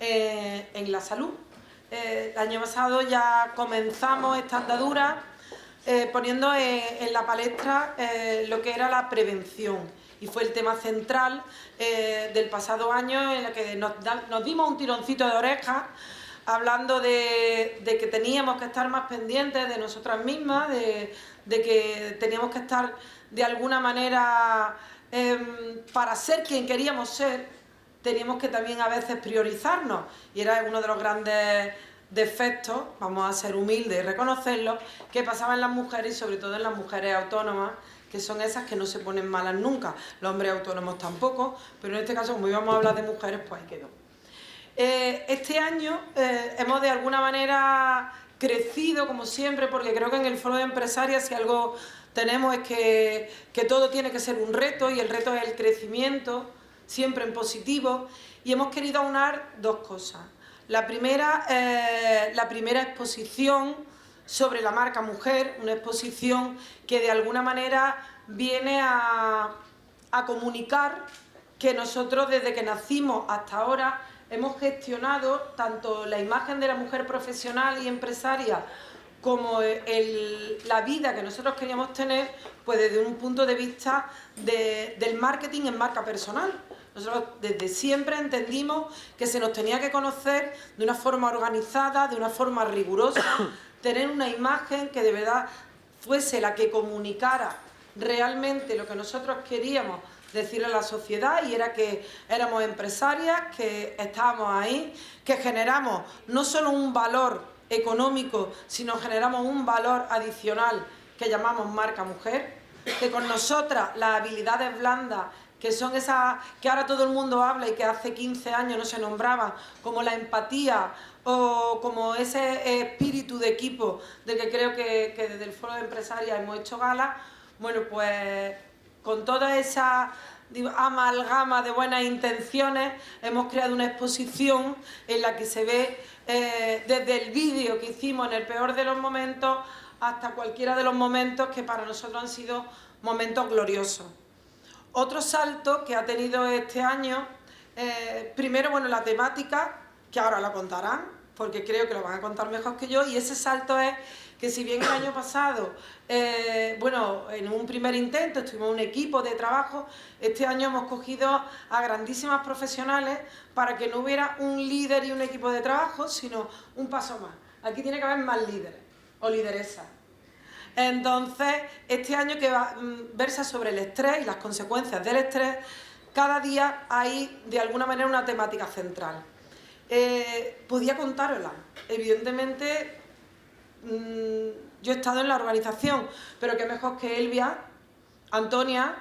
en la salud. El año pasado ya comenzamos esta andadura poniendo en la palestra lo que era la prevención, y fue el tema central del pasado año, en el que nos dimos un tironcito de orejas hablando de que teníamos que estar más pendientes de nosotras mismas, de que teníamos que estar de alguna manera, para ser quien queríamos ser, teníamos que también a veces priorizarnos, y era uno de los grandes defectos, vamos a ser humildes y reconocerlo, que pasaba en las mujeres, y sobre todo en las mujeres autónomas, que son esas que no se ponen malas nunca, los hombres autónomos tampoco, pero en este caso, como íbamos a hablar de mujeres, pues ahí quedó. Este año hemos de alguna manera crecido, como siempre, porque creo que en el Foro de Empresarias, si algo tenemos, es que todo tiene que ser un reto, y el reto es el crecimiento, siempre en positivo, y hemos querido aunar dos cosas. La primera exposición sobre la marca mujer, una exposición que de alguna manera viene a comunicar que nosotros, desde que nacimos hasta ahora, hemos gestionado tanto la imagen de la mujer profesional y empresaria como la vida que nosotros queríamos tener, pues desde un punto de vista del marketing en marca personal. Nosotros desde siempre entendimos que se nos tenía que conocer de una forma organizada, de una forma rigurosa, tener una imagen que de verdad fuese la que comunicara realmente lo que nosotros queríamos decirle a la sociedad, y era que éramos empresarias, que estábamos ahí, que generamos no solo un valor económico, sino generamos un valor adicional que llamamos marca mujer, que con nosotras las habilidades blandas, que son esas que ahora todo el mundo habla y que hace 15 años no se nombraban, como la empatía o como ese espíritu de equipo del que creo que desde el Foro de Empresarias hemos hecho gala, bueno, pues con toda esa amalgama de buenas intenciones hemos creado una exposición en la que se ve desde el vídeo que hicimos en el peor de los momentos hasta cualquiera de los momentos que para nosotros han sido momentos gloriosos. Otro salto que ha tenido este año, primero, bueno, la temática, que ahora la contarán, porque creo que lo van a contar mejor que yo, y ese salto es que si bien el año pasado, bueno, en un primer intento estuvimos un equipo de trabajo, este año hemos cogido a grandísimas profesionales para que no hubiera un líder y un equipo de trabajo, sino un paso más. Aquí tiene que haber más líderes o lideresas. Entonces, este año que versa sobre el estrés y las consecuencias del estrés, cada día hay de alguna manera una temática central. Podía contárosla. Evidentemente, yo he estado en la organización, pero qué mejor que Elvia, Antonia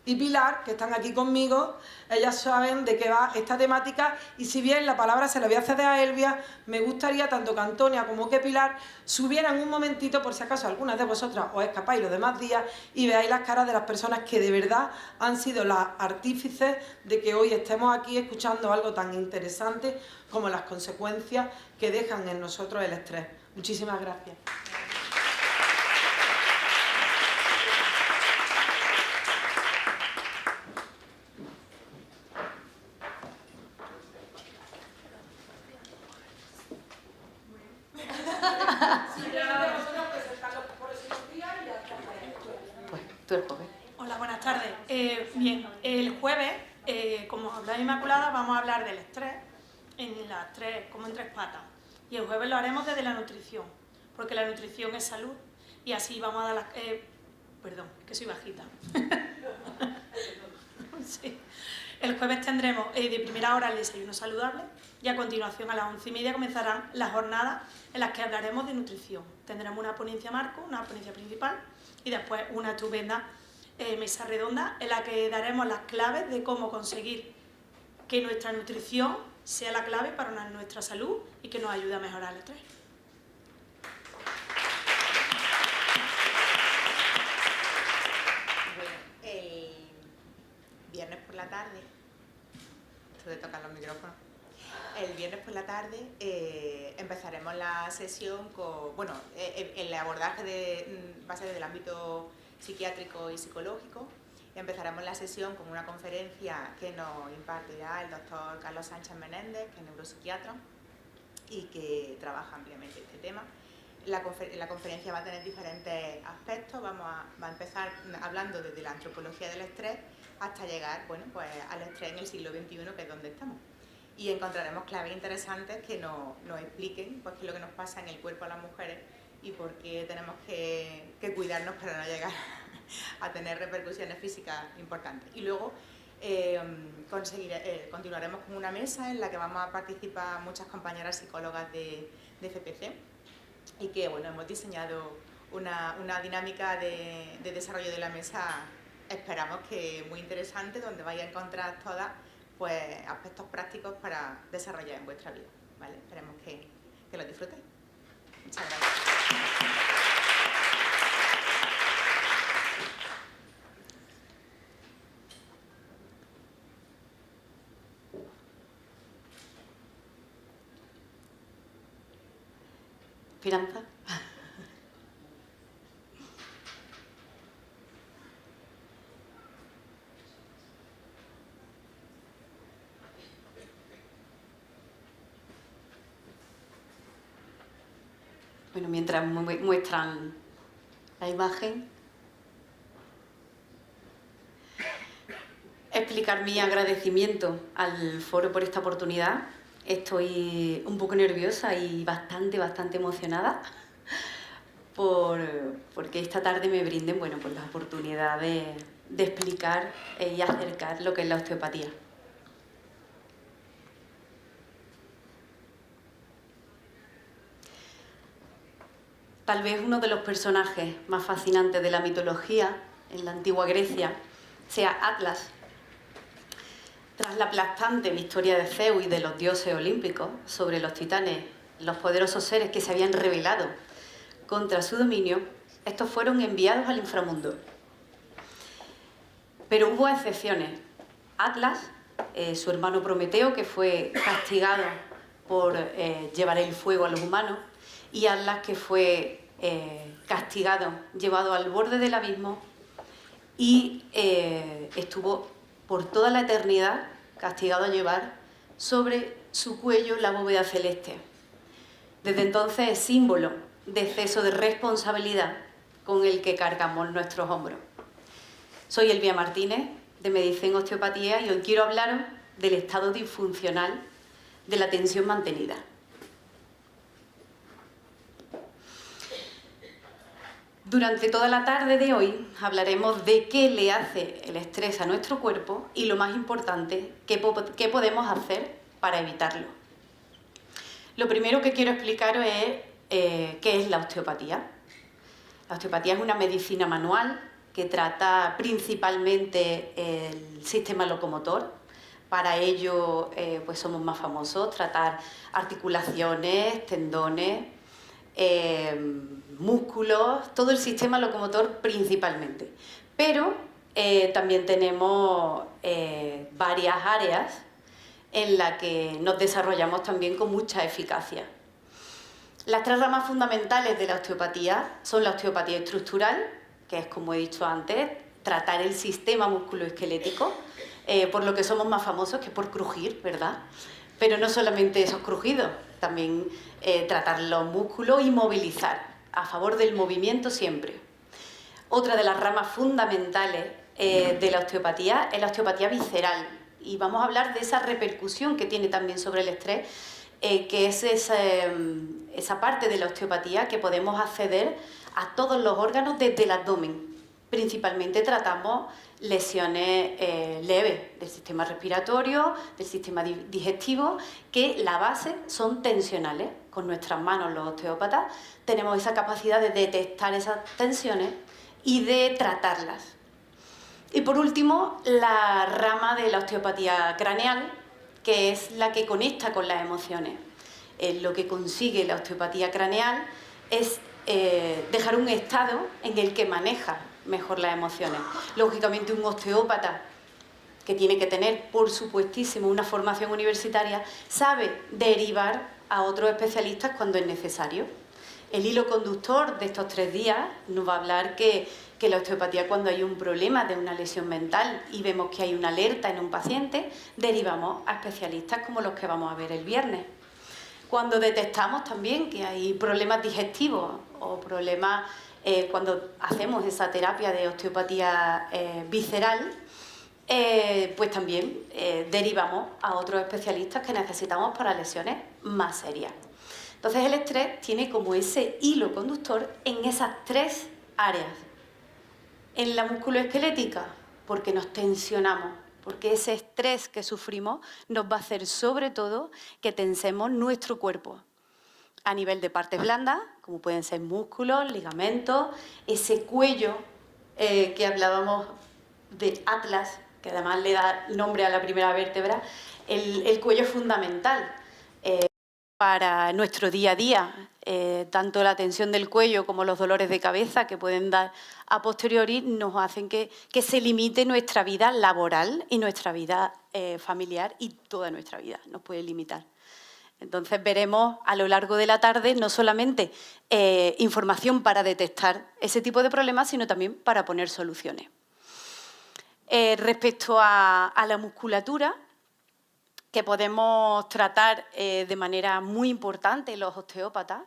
y Pilar, que están aquí conmigo. Ellas saben de qué va esta temática, y si bien la palabra se la voy a ceder a Elvia, me gustaría tanto que Antonia como que Pilar subieran un momentito, por si acaso algunas de vosotras os escapáis los demás días y veáis las caras de las personas que de verdad han sido las artífices de que hoy estemos aquí escuchando algo tan interesante como las consecuencias que dejan en nosotros el estrés. Muchísimas gracias. Hola, buenas tardes. Bien, el jueves, como habla Inmaculada, vamos a hablar del estrés como en tres patas. Y el jueves lo haremos desde la nutrición, porque la nutrición es salud, y así vamos a dar las... perdón, que soy bajita. Sí. El jueves tendremos de primera hora el desayuno saludable, y a continuación a las 11:30 comenzarán las jornadas en las que hablaremos de nutrición. Tendremos una ponencia marco, una ponencia principal, y después una estupenda mesa redonda en la que daremos las claves de cómo conseguir que nuestra nutrición sea la clave para nuestra salud y que nos ayude a mejorar el estrés. Bueno, el viernes por la tarde, esto de tocar los micrófonos, el viernes por la tarde empezaremos la sesión con, bueno, el abordaje va a ser del ámbito psiquiátrico y psicológico, y empezaremos la sesión con una conferencia que nos impartirá el doctor Carlos Sánchez Menéndez, que es neuropsiquiatra y que trabaja ampliamente este tema. La conferencia va a tener diferentes aspectos. Va a empezar hablando desde la antropología del estrés hasta llegar, bueno, pues al estrés en el siglo XXI, que es donde estamos. Y encontraremos claves interesantes que nos expliquen pues, qué es lo que nos pasa en el cuerpo a las mujeres y por qué tenemos que cuidarnos para no llegar a tener repercusiones físicas importantes. Y luego continuaremos con una mesa en la que vamos a participar muchas compañeras psicólogas de FPC y que bueno, hemos diseñado una dinámica de desarrollo de la mesa, esperamos que muy interesante, donde vais a encontrar todas pues, aspectos prácticos para desarrollar en vuestra vida, ¿vale? Esperemos que lo disfrutéis. Muchas gracias. Esperanza. Bueno, mientras muestran la imagen, explicar mi agradecimiento al foro por esta oportunidad. Estoy un poco nerviosa y bastante emocionada porque esta tarde me brinden bueno, pues la oportunidad de explicar y acercar lo que es la osteopatía. Tal vez uno de los personajes más fascinantes de la mitología en la antigua Grecia sea Atlas. Tras la aplastante victoria de Zeus y de los dioses olímpicos sobre los titanes, los poderosos seres que se habían rebelado contra su dominio, estos fueron enviados al inframundo. Pero hubo excepciones. Atlas, su hermano Prometeo, que fue castigado por llevar el fuego a los humanos, y Atlas, que fue castigado, llevado al borde del abismo y estuvo por toda la eternidad castigado a llevar sobre su cuello la bóveda celeste. Desde entonces es símbolo de exceso de responsabilidad con el que cargamos nuestros hombros. Soy Elvia Martínez, de Medicén Osteopatía, y hoy quiero hablaros del estado disfuncional de la tensión mantenida. Durante toda la tarde de hoy hablaremos de qué le hace el estrés a nuestro cuerpo y, lo más importante, qué podemos hacer para evitarlo. Lo primero que quiero explicaros es qué es la osteopatía. La osteopatía es una medicina manual que trata principalmente el sistema locomotor. Para ello pues somos más famosos, tratar articulaciones, tendones, músculos, todo el sistema locomotor principalmente. Pero también tenemos varias áreas en las que nos desarrollamos también con mucha eficacia. Las tres ramas fundamentales de la osteopatía son la osteopatía estructural, que es, como he dicho antes, tratar el sistema musculoesquelético, por lo que somos más famosos, que por crujir, ¿verdad? Pero no solamente esos crujidos, también tratar los músculos y movilizar, a favor del movimiento siempre. Otra de las ramas fundamentales de la osteopatía es la osteopatía visceral, y vamos a hablar de esa repercusión que tiene también sobre el estrés, que es esa parte de la osteopatía que podemos acceder a todos los órganos desde el abdomen. Principalmente tratamos lesiones leves del sistema respiratorio, del sistema digestivo, que la base son tensionales. Con nuestras manos, los osteópatas, tenemos esa capacidad de detectar esas tensiones y de tratarlas. Y por último, la rama de la osteopatía craneal, que es la que conecta con las emociones. Lo que consigue la osteopatía craneal es dejar un estado en el que maneja mejor las emociones. Lógicamente, un osteópata, que tiene que tener, por supuestísimo, una formación universitaria, sabe derivar a otros especialistas cuando es necesario. El hilo conductor de estos 3 días nos va a hablar que que la osteopatía, cuando hay un problema de una lesión mental y vemos que hay una alerta en un paciente, derivamos a especialistas como los que vamos a ver el viernes. Cuando detectamos también que hay problemas digestivos o problemas cuando hacemos esa terapia de osteopatía visceral, pues también derivamos a otros especialistas que necesitamos para lesiones más serias. Entonces el estrés tiene como ese hilo conductor en esas tres áreas. En la musculoesquelética, porque nos tensionamos, porque ese estrés que sufrimos nos va a hacer sobre todo que tensemos nuestro cuerpo a nivel de partes blandas, como pueden ser músculos, ligamentos, ese cuello que hablábamos de Atlas, que además le da nombre a la primera vértebra, el cuello es fundamental para nuestro día a día. Tanto la tensión del cuello como los dolores de cabeza que pueden dar a posteriori nos hacen que se limite nuestra vida laboral y nuestra vida familiar, y toda nuestra vida nos puede limitar. Entonces veremos a lo largo de la tarde no solamente información para detectar ese tipo de problemas, sino también para poner soluciones. Respecto a la musculatura, que podemos tratar de manera muy importante los osteópatas,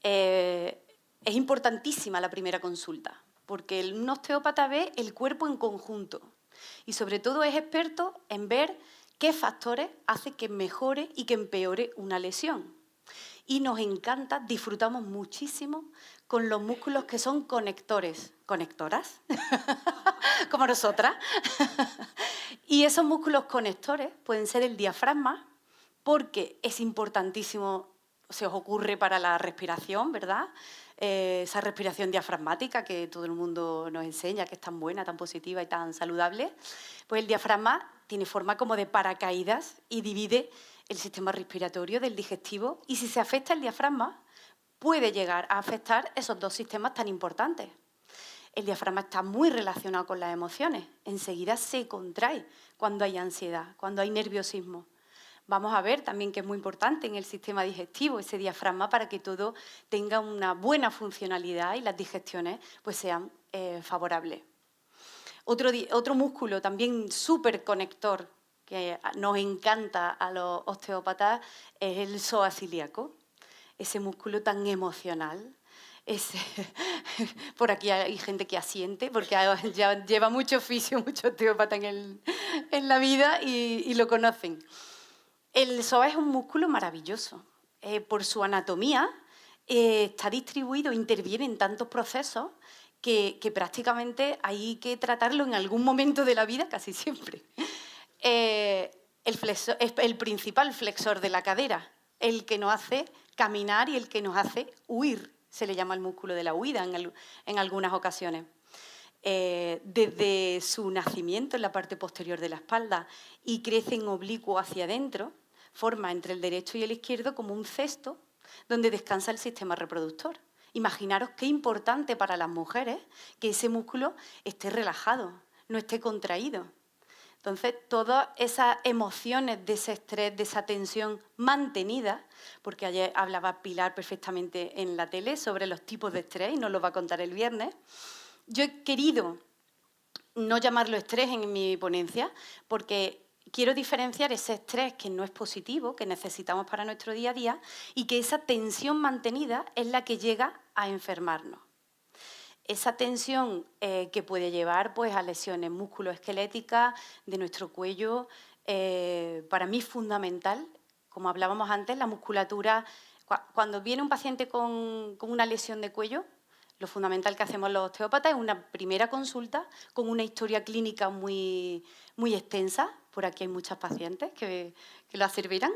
es importantísima la primera consulta, porque un osteópata ve el cuerpo en conjunto y sobre todo es experto en ver qué factores hacen que mejore y que empeore una lesión. Y nos encanta, disfrutamos muchísimo con los músculos que son conectores, conectoras, como nosotras. Y esos músculos conectores pueden ser el diafragma, porque es importantísimo, se os ocurre para la respiración, ¿verdad? Esa respiración diafragmática que todo el mundo nos enseña, que es tan buena, tan positiva y tan saludable. Pues el diafragma tiene forma como de paracaídas y divide el sistema respiratorio del digestivo, y si se afecta el diafragma, puede llegar a afectar esos dos sistemas tan importantes. El diafragma está muy relacionado con las emociones. Enseguida se contrae cuando hay ansiedad, cuando hay nerviosismo. Vamos a ver también que es muy importante en el sistema digestivo ese diafragma para que todo tenga una buena funcionalidad y las digestiones pues sean favorables. Otro músculo también súper conector que nos encanta a los osteópatas es el psoas ilíaco, ese músculo tan emocional. Por aquí hay gente que asiente, porque ya lleva mucho oficio, mucho osteópata en la vida y lo conocen. El psoas es un músculo maravilloso. Por su anatomía está distribuido, interviene en tantos procesos que prácticamente hay que tratarlo en algún momento de la vida, casi siempre. Es el principal flexor de la cadera, el que nos hace caminar y el que nos hace huir. Se le llama el músculo de la huida en algunas ocasiones. Desde su nacimiento en la parte posterior de la espalda y crece en oblicuo hacia adentro, forma entre el derecho y el izquierdo como un cesto donde descansa el sistema reproductor. Imaginaros qué importante para las mujeres que ese músculo esté relajado, no esté contraído. Entonces, todas esas emociones de ese estrés, de esa tensión mantenida, porque ayer hablaba Pilar perfectamente en la tele sobre los tipos de estrés y nos lo va a contar el viernes, yo he querido no llamarlo estrés en mi ponencia porque quiero diferenciar ese estrés que no es positivo, que necesitamos para nuestro día a día, y que esa tensión mantenida es la que llega a enfermarnos. Esa tensión que puede llevar pues, a lesiones musculoesqueléticas de nuestro cuello, para mí es fundamental. Como hablábamos antes, la musculatura, cuando viene un paciente con una lesión de cuello, lo fundamental que hacemos los osteópatas es una primera consulta con una historia clínica muy, muy extensa. Por aquí hay muchas pacientes que lo servirán.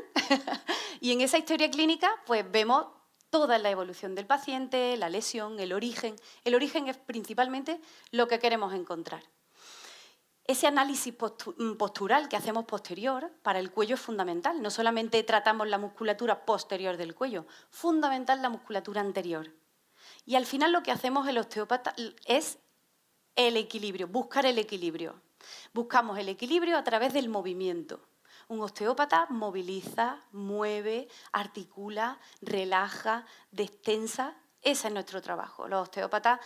Y en esa historia clínica pues, vemos toda la evolución del paciente, la lesión, el origen. El origen es principalmente lo que queremos encontrar. Ese análisis postural que hacemos posterior para el cuello es fundamental. No solamente tratamos la musculatura posterior del cuello, fundamental la musculatura anterior. Y al final lo que hacemos el osteópata es el equilibrio, buscar el equilibrio. Buscamos el equilibrio a través del movimiento. Un osteópata moviliza, mueve, articula, relaja, destensa Ese es nuestro trabajo. Los osteópatas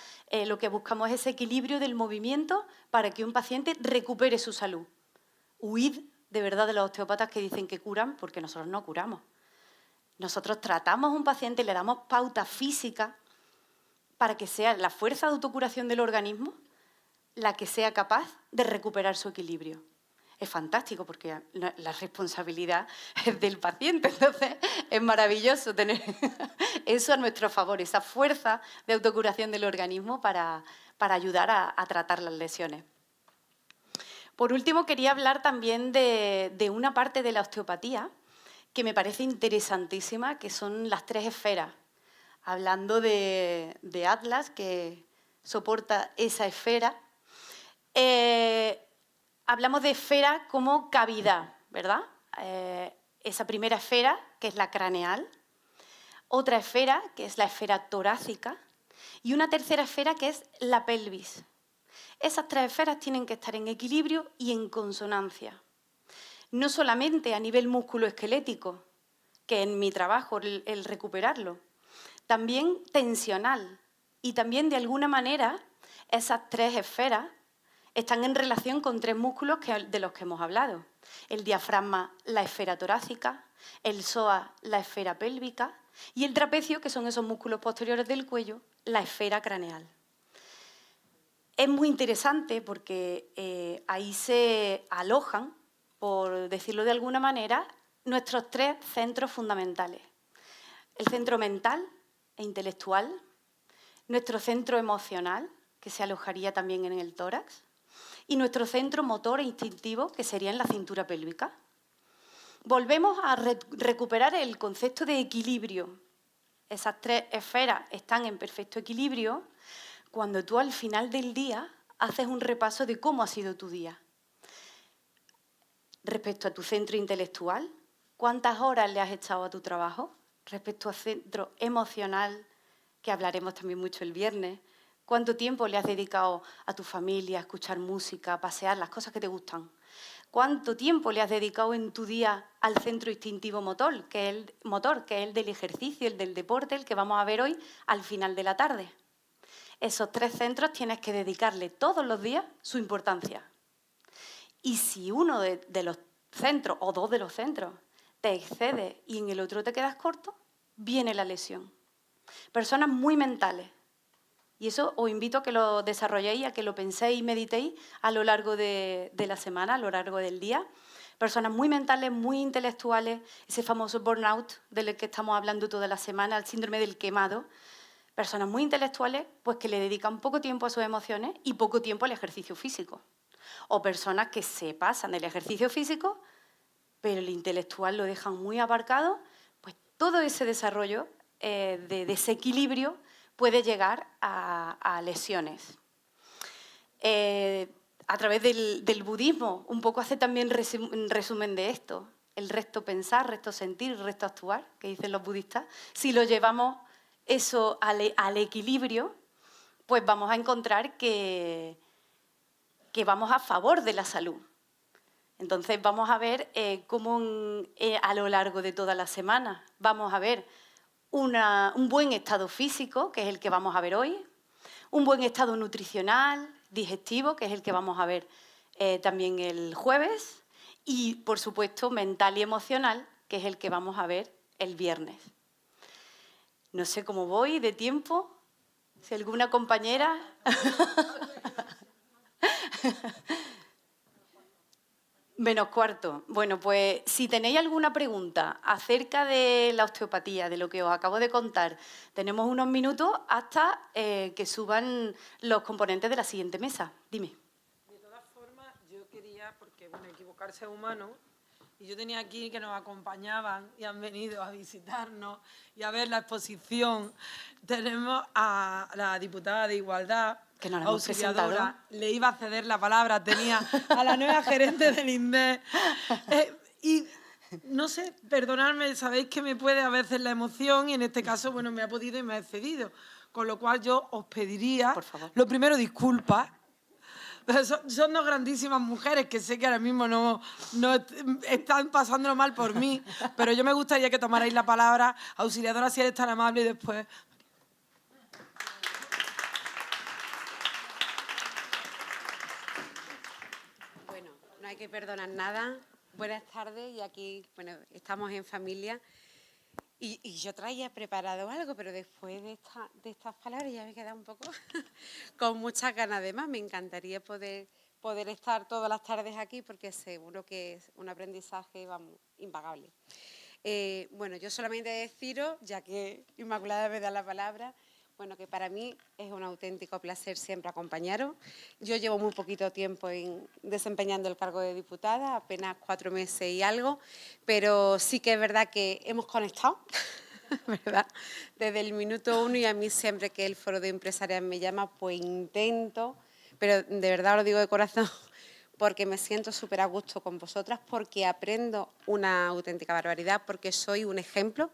lo que buscamos es ese equilibrio del movimiento para que un paciente recupere su salud. Huid de verdad de los osteópatas que dicen que curan, porque nosotros no curamos. Nosotros tratamos a un paciente y le damos pauta física para que sea la fuerza de autocuración del organismo la que sea capaz de recuperar su equilibrio. Es fantástico porque la responsabilidad es del paciente, entonces es maravilloso tener eso a nuestro favor, esa fuerza de autocuración del organismo para ayudar a tratar las lesiones. Por último, quería hablar también de una parte de la osteopatía que me parece interesantísima, que son las 3 esferas. Hablando de Atlas, que soporta esa esfera, hablamos de esfera como cavidad, ¿verdad? Esa primera esfera, que es la craneal, otra esfera, que es la esfera torácica, y una tercera esfera, que es la pelvis. Esas 3 esferas tienen que estar en equilibrio y en consonancia. No solamente a nivel musculoesquelético, que en mi trabajo el recuperarlo, también tensional. Y también, de alguna manera, esas 3 esferas están en relación con 3 músculos de los que hemos hablado. El diafragma, la esfera torácica, el psoas, la esfera pélvica, y el trapecio, que son esos músculos posteriores del cuello, la esfera craneal. Es muy interesante porque ahí se alojan, por decirlo de alguna manera, nuestros 3 centros fundamentales. El centro mental e intelectual, nuestro centro emocional, que se alojaría también en el tórax, y nuestro centro motor e instintivo, que sería en la cintura pélvica. Volvemos a recuperar el concepto de equilibrio. Esas 3 esferas están en perfecto equilibrio cuando tú al final del día haces un repaso de cómo ha sido tu día. Respecto a tu centro intelectual, ¿cuántas horas le has echado a tu trabajo? Respecto al centro emocional, que hablaremos también mucho el viernes, ¿cuánto tiempo le has dedicado a tu familia, a escuchar música, a pasear, las cosas que te gustan? ¿Cuánto tiempo le has dedicado en tu día al centro instintivo motor, que es el del ejercicio, el del deporte, el que vamos a ver hoy al final de la tarde? Esos 3 centros tienes que dedicarle todos los días su importancia. Y si uno de los centros o 2 de los centros te excede y en el otro te quedas corto, viene la lesión. Personas muy mentales. Y eso os invito a que lo desarrolléis, a que lo penséis y meditéis a lo largo de la semana, a lo largo del día. Personas muy mentales, muy intelectuales, ese famoso burnout del que estamos hablando toda la semana, el síndrome del quemado. Personas muy intelectuales, pues que le dedican poco tiempo a sus emociones y poco tiempo al ejercicio físico. O personas que se pasan del ejercicio físico, pero el intelectual lo dejan muy aparcado, pues todo ese desarrollo de desequilibrio puede llegar a lesiones. A través del budismo, un poco hace también resumen de esto, el recto pensar, recto sentir, recto actuar, que dicen los budistas. Si lo llevamos eso al equilibrio, pues vamos a encontrar que vamos a favor de la salud. Entonces vamos a ver cómo a lo largo de toda la semana vamos a ver un buen estado físico, que es el que vamos a ver hoy, un buen estado nutricional, digestivo, que es el que vamos a ver también el jueves, y, por supuesto, mental y emocional, que es el que vamos a ver el viernes. No sé cómo voy de tiempo, si alguna compañera... Menos cuarto. Bueno, pues si tenéis alguna pregunta acerca de la osteopatía, de lo que os acabo de contar, tenemos unos minutos hasta que suban los componentes de la siguiente mesa. Dime. De todas formas, yo quería, porque bueno, equivocarse es humano, y yo tenía aquí que nos acompañaban y han venido a visitarnos y a ver la exposición. Tenemos a la diputada de Igualdad, que no la hemos auxiliadora, le iba a ceder la palabra, tenía a la nueva gerente del INDES. Y no sé, perdonadme, sabéis que me puede a veces la emoción y en este caso, bueno, me ha podido y me ha excedido. Con lo cual yo os pediría, por favor, lo primero, disculpas. Son 2 grandísimas mujeres que sé que ahora mismo no están pasándolo mal por mí, pero yo me gustaría que tomarais la palabra, auxiliadora, si eres tan amable, y después... que perdonar nada. Buenas tardes y aquí, bueno, estamos en familia. Y yo traía preparado algo, pero después de estas palabras ya me he quedado un poco con muchas ganas de más. Me encantaría poder estar todas las tardes aquí porque seguro que es un aprendizaje, vamos, impagable. Bueno, yo solamente deciros, ya que Inmaculada me da la palabra, bueno, que para mí es un auténtico placer siempre acompañaros. Yo llevo muy poquito tiempo desempeñando el cargo de diputada, apenas 4 meses y algo, pero sí que es verdad que hemos conectado, ¿verdad? Desde el minuto 1 y a mí siempre que el Foro de Empresarias me llama, pues intento, pero de verdad lo digo de corazón, porque me siento súper a gusto con vosotras, porque aprendo una auténtica barbaridad, porque soy un ejemplo.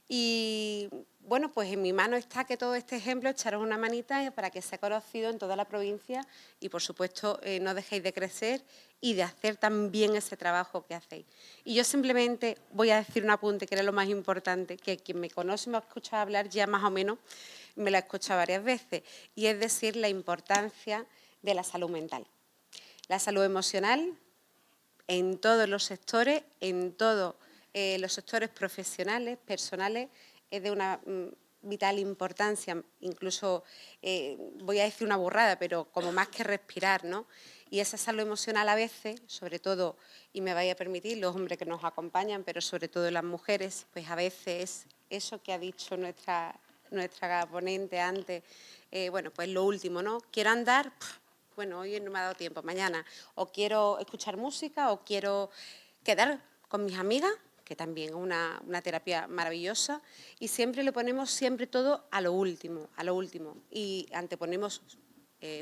Y bueno, pues en mi mano está que todo este ejemplo echaros una manita para que sea conocido en toda la provincia y, por supuesto, no dejéis de crecer y de hacer también ese trabajo que hacéis. Y yo simplemente voy a decir un apunte que era lo más importante, que quien me conoce y me ha escuchado hablar ya más o menos me lo ha escuchado varias veces, y es decir, la importancia de la salud mental. La salud emocional en todos los sectores, en todos los sectores profesionales, personales, es de una vital importancia, incluso voy a decir una burrada, pero como más que respirar, ¿no? Y esa salud emocional a veces, sobre todo, y me vaya a permitir los hombres que nos acompañan, pero sobre todo las mujeres, pues a veces eso que ha dicho nuestra ponente antes, bueno, pues lo último, ¿no? Quiero andar, bueno, hoy no me ha dado tiempo, mañana, o quiero escuchar música, o quiero quedar con mis amigas, que también es una terapia maravillosa, y siempre le ponemos todo a lo último, y anteponemos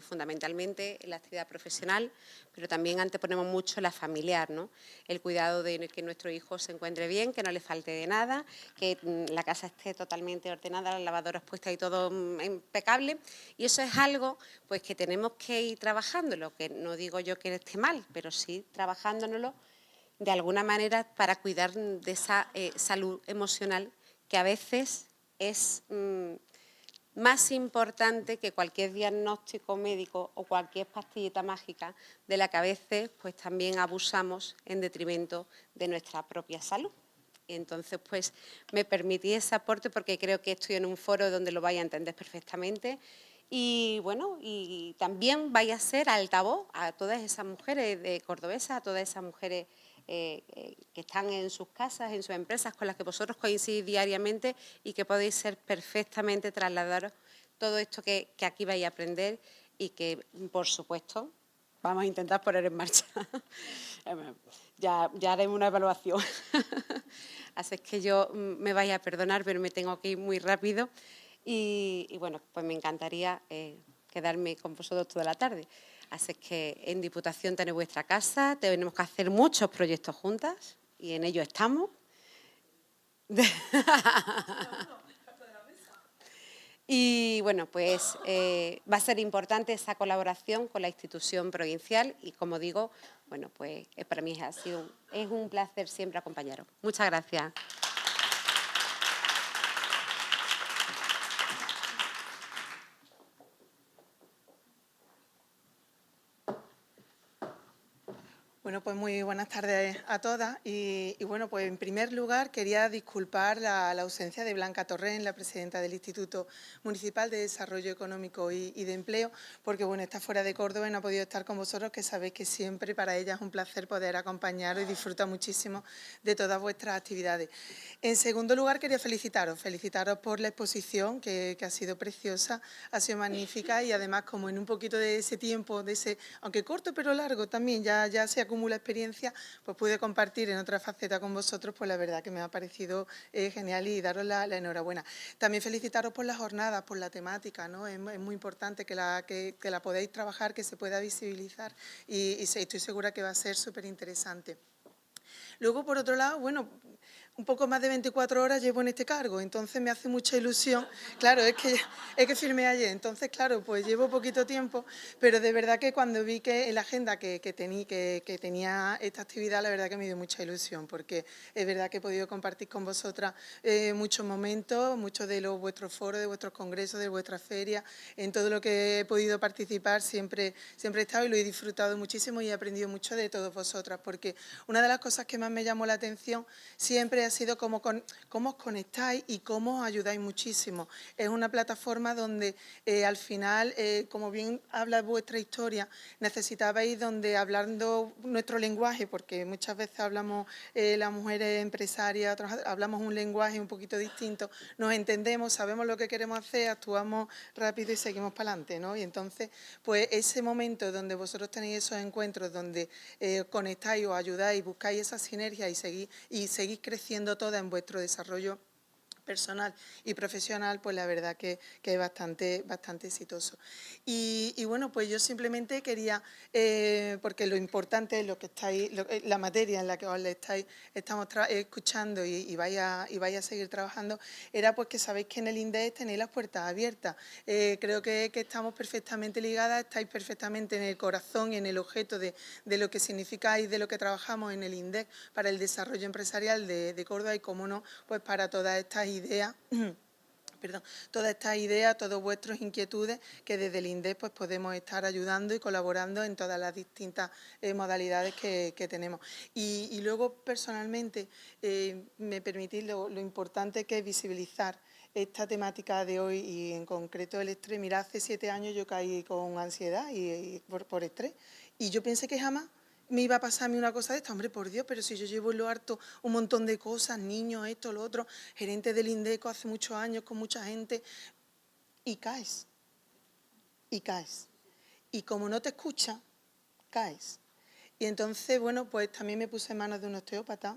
fundamentalmente la actividad profesional, pero también anteponemos mucho la familiar, ¿no? El cuidado de que nuestro hijo se encuentre bien, que no le falte de nada, que la casa esté totalmente ordenada, las lavadoras puestas y todo impecable, y eso es algo pues que tenemos que ir trabajándolo, que no digo yo que esté mal, pero sí trabajándonoslo de alguna manera para cuidar de esa salud emocional que a veces es más importante que cualquier diagnóstico médico o cualquier pastillita mágica de la que a veces pues también abusamos en detrimento de nuestra propia salud. Entonces, pues me permití ese aporte porque creo que estoy en un foro donde lo vais a entender perfectamente. Y bueno, y también vaya a ser altavoz a todas esas mujeres de cordobesas, a todas esas mujeres que están en sus casas, en sus empresas, con las que vosotros coincidís diariamente y que podéis ser perfectamente trasladaros todo esto que aquí vais a aprender y que, por supuesto, vamos a intentar poner en marcha. Ya haremos una evaluación. Así es que yo me vais a perdonar, pero me tengo que ir muy rápido. Y bueno, pues me encantaría quedarme con vosotros toda la tarde. Así es que en Diputación tenéis vuestra casa, tenemos que hacer muchos proyectos juntas y en ello estamos. Y bueno, pues va a ser importante esa colaboración con la institución provincial y, como digo, bueno, pues para mí es un placer siempre acompañaros. Muchas gracias. Bueno, pues muy buenas tardes a todas y bueno, pues en primer lugar quería disculpar la ausencia de Blanca Torrent, la presidenta del Instituto Municipal de Desarrollo Económico y de Empleo, porque bueno, está fuera de Córdoba y no ha podido estar con vosotros, que sabéis que siempre para ella es un placer poder acompañaros y disfruta muchísimo de todas vuestras actividades. En segundo lugar, quería felicitaros por la exposición que ha sido preciosa, ha sido magnífica y además como en un poquito de ese tiempo, aunque corto pero largo también, ya se acumula experiencia, pues pude compartir en otra faceta con vosotros, pues la verdad que me ha parecido genial y daros la enhorabuena. También felicitaros por las jornadas, por la temática, ¿no? Es muy importante que la podáis trabajar, que se pueda visibilizar y estoy segura que va a ser súper interesante. Luego, por otro lado, bueno, un poco más de 24 horas llevo en este cargo, entonces me hace mucha ilusión. Claro, es que firmé ayer, entonces claro, pues llevo poquito tiempo, pero de verdad que cuando vi que en la agenda que tenía esta actividad, la verdad que me dio mucha ilusión, porque es verdad que he podido compartir con vosotras muchos momentos, muchos de vuestros foros, de vuestros congresos, de vuestras ferias, en todo lo que he podido participar siempre he estado y lo he disfrutado muchísimo y he aprendido mucho de todos vosotras, porque una de las cosas que más me llamó la atención siempre ha sido cómo os conectáis y cómo os ayudáis muchísimo. Es una plataforma donde al final, como bien habla vuestra historia, necesitabais donde hablando nuestro lenguaje, porque muchas veces hablamos las mujeres empresarias, hablamos un lenguaje un poquito distinto, nos entendemos, sabemos lo que queremos hacer, actuamos rápido y seguimos para adelante, ¿no? Y entonces, pues ese momento donde vosotros tenéis esos encuentros, donde conectáis, os ayudáis, buscáis esa sinergia y seguís creciendo toda en vuestro desarrollo personal y profesional, pues la verdad que es bastante exitoso. Y bueno, pues yo simplemente quería, porque lo importante es lo que estáis, la materia en la que estamos escuchando y vais a seguir trabajando, era pues que sabéis que en el INDEC tenéis las puertas abiertas. Creo que estamos perfectamente ligadas, estáis perfectamente en el corazón y en el objeto de lo que significa y de lo que trabajamos en el INDEC para el desarrollo empresarial de Córdoba y, cómo no, pues para todas estas ideas, todas vuestras inquietudes que desde el INDEC pues podemos estar ayudando y colaborando en todas las distintas modalidades que tenemos. Y luego, personalmente, me permitís lo importante que es visibilizar esta temática de hoy y en concreto el estrés. Mira, hace 7 años yo caí con ansiedad y por estrés y yo pensé que jamás me iba a pasarme una cosa de esta. Hombre, por Dios, pero si yo llevo en lo harto un montón de cosas, niños, esto, lo otro, gerente del INDECO hace muchos años con mucha gente, y caes, y caes. Y como no te escucha, caes. Y entonces, bueno, pues también me puse en manos de un osteópata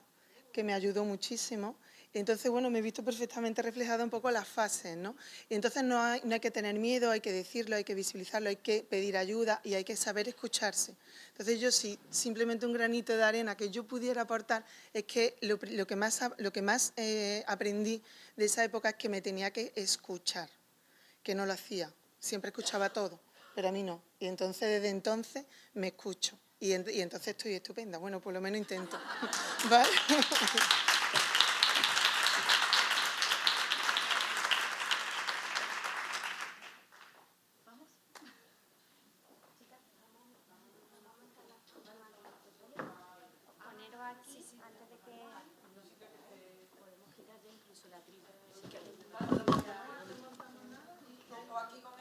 que me ayudó muchísimo. Y entonces, bueno, me he visto perfectamente reflejado un poco las fases, ¿no? Y entonces no hay que tener miedo, hay que decirlo, hay que visibilizarlo, hay que pedir ayuda y hay que saber escucharse. Entonces yo sí, simplemente un granito de arena que yo pudiera aportar es que lo que más aprendí de esa época es que me tenía que escuchar, que no lo hacía. Siempre escuchaba todo, pero a mí no. Y entonces, desde entonces, me escucho. Y entonces estoy estupenda. Bueno, por lo menos intento. ¿Vale?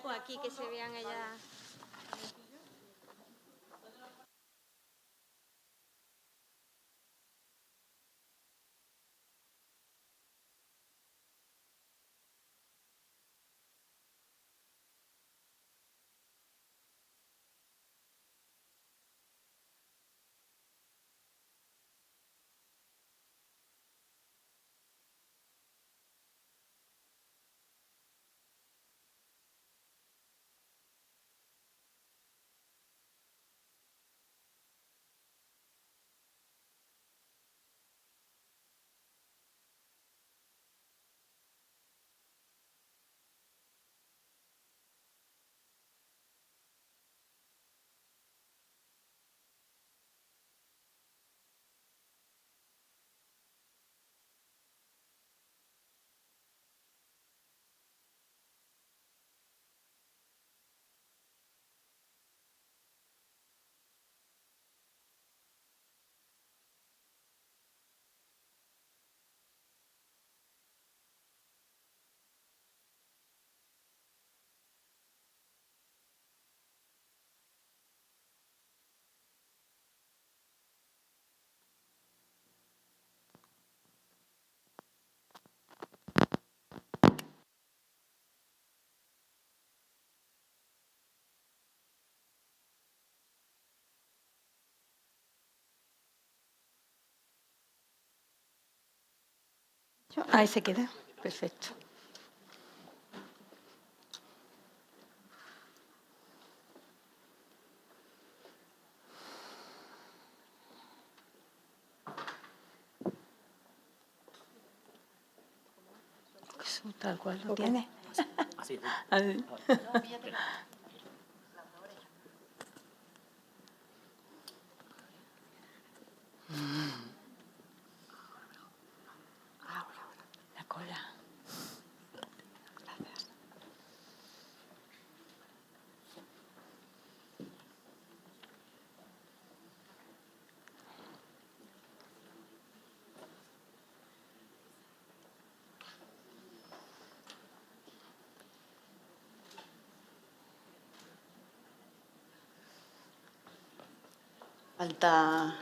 O aquí que se vean ellas. Ahí se queda. Perfecto. Eso, tal cual lo tiene. Así. Así. La cola. Gracias. Falta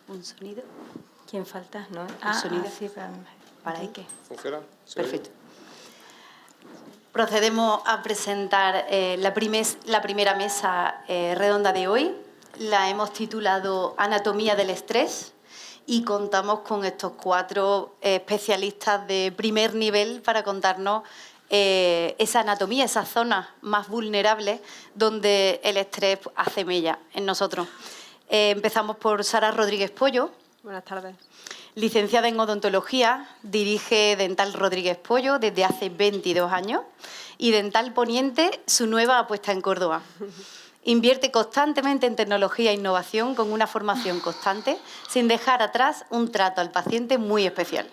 un sonido. ¿Quién falta? ¿No? sonido. Sí, ¿Para ahí? qué? ¿Funciona? ¿Se Perfecto. Procedemos a presentar la primera mesa redonda de hoy. La hemos titulado Anatomía del estrés y contamos con estos 4 especialistas de primer nivel para contarnos esa anatomía, esas zonas más vulnerables donde el estrés hace mella en nosotros. Empezamos por Sara Rodríguez Pollo. Buenas tardes. Licenciada en odontología, dirige Dental Rodríguez Pollo desde hace 22 años y Dental Poniente, su nueva apuesta en Córdoba. Invierte constantemente en tecnología e innovación con una formación constante, sin dejar atrás un trato al paciente muy especial.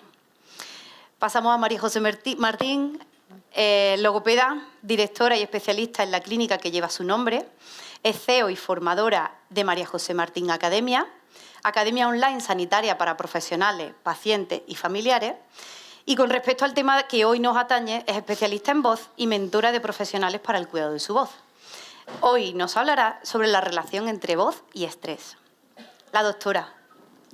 Pasamos a María José Martín, logopeda, directora y especialista en la clínica que lleva su nombre. Es CEO y formadora de María José Martín Academia, academia online sanitaria para profesionales, pacientes y familiares. Y con respecto al tema que hoy nos atañe, es especialista en voz y mentora de profesionales para el cuidado de su voz. Hoy nos hablará sobre la relación entre voz y estrés. La doctora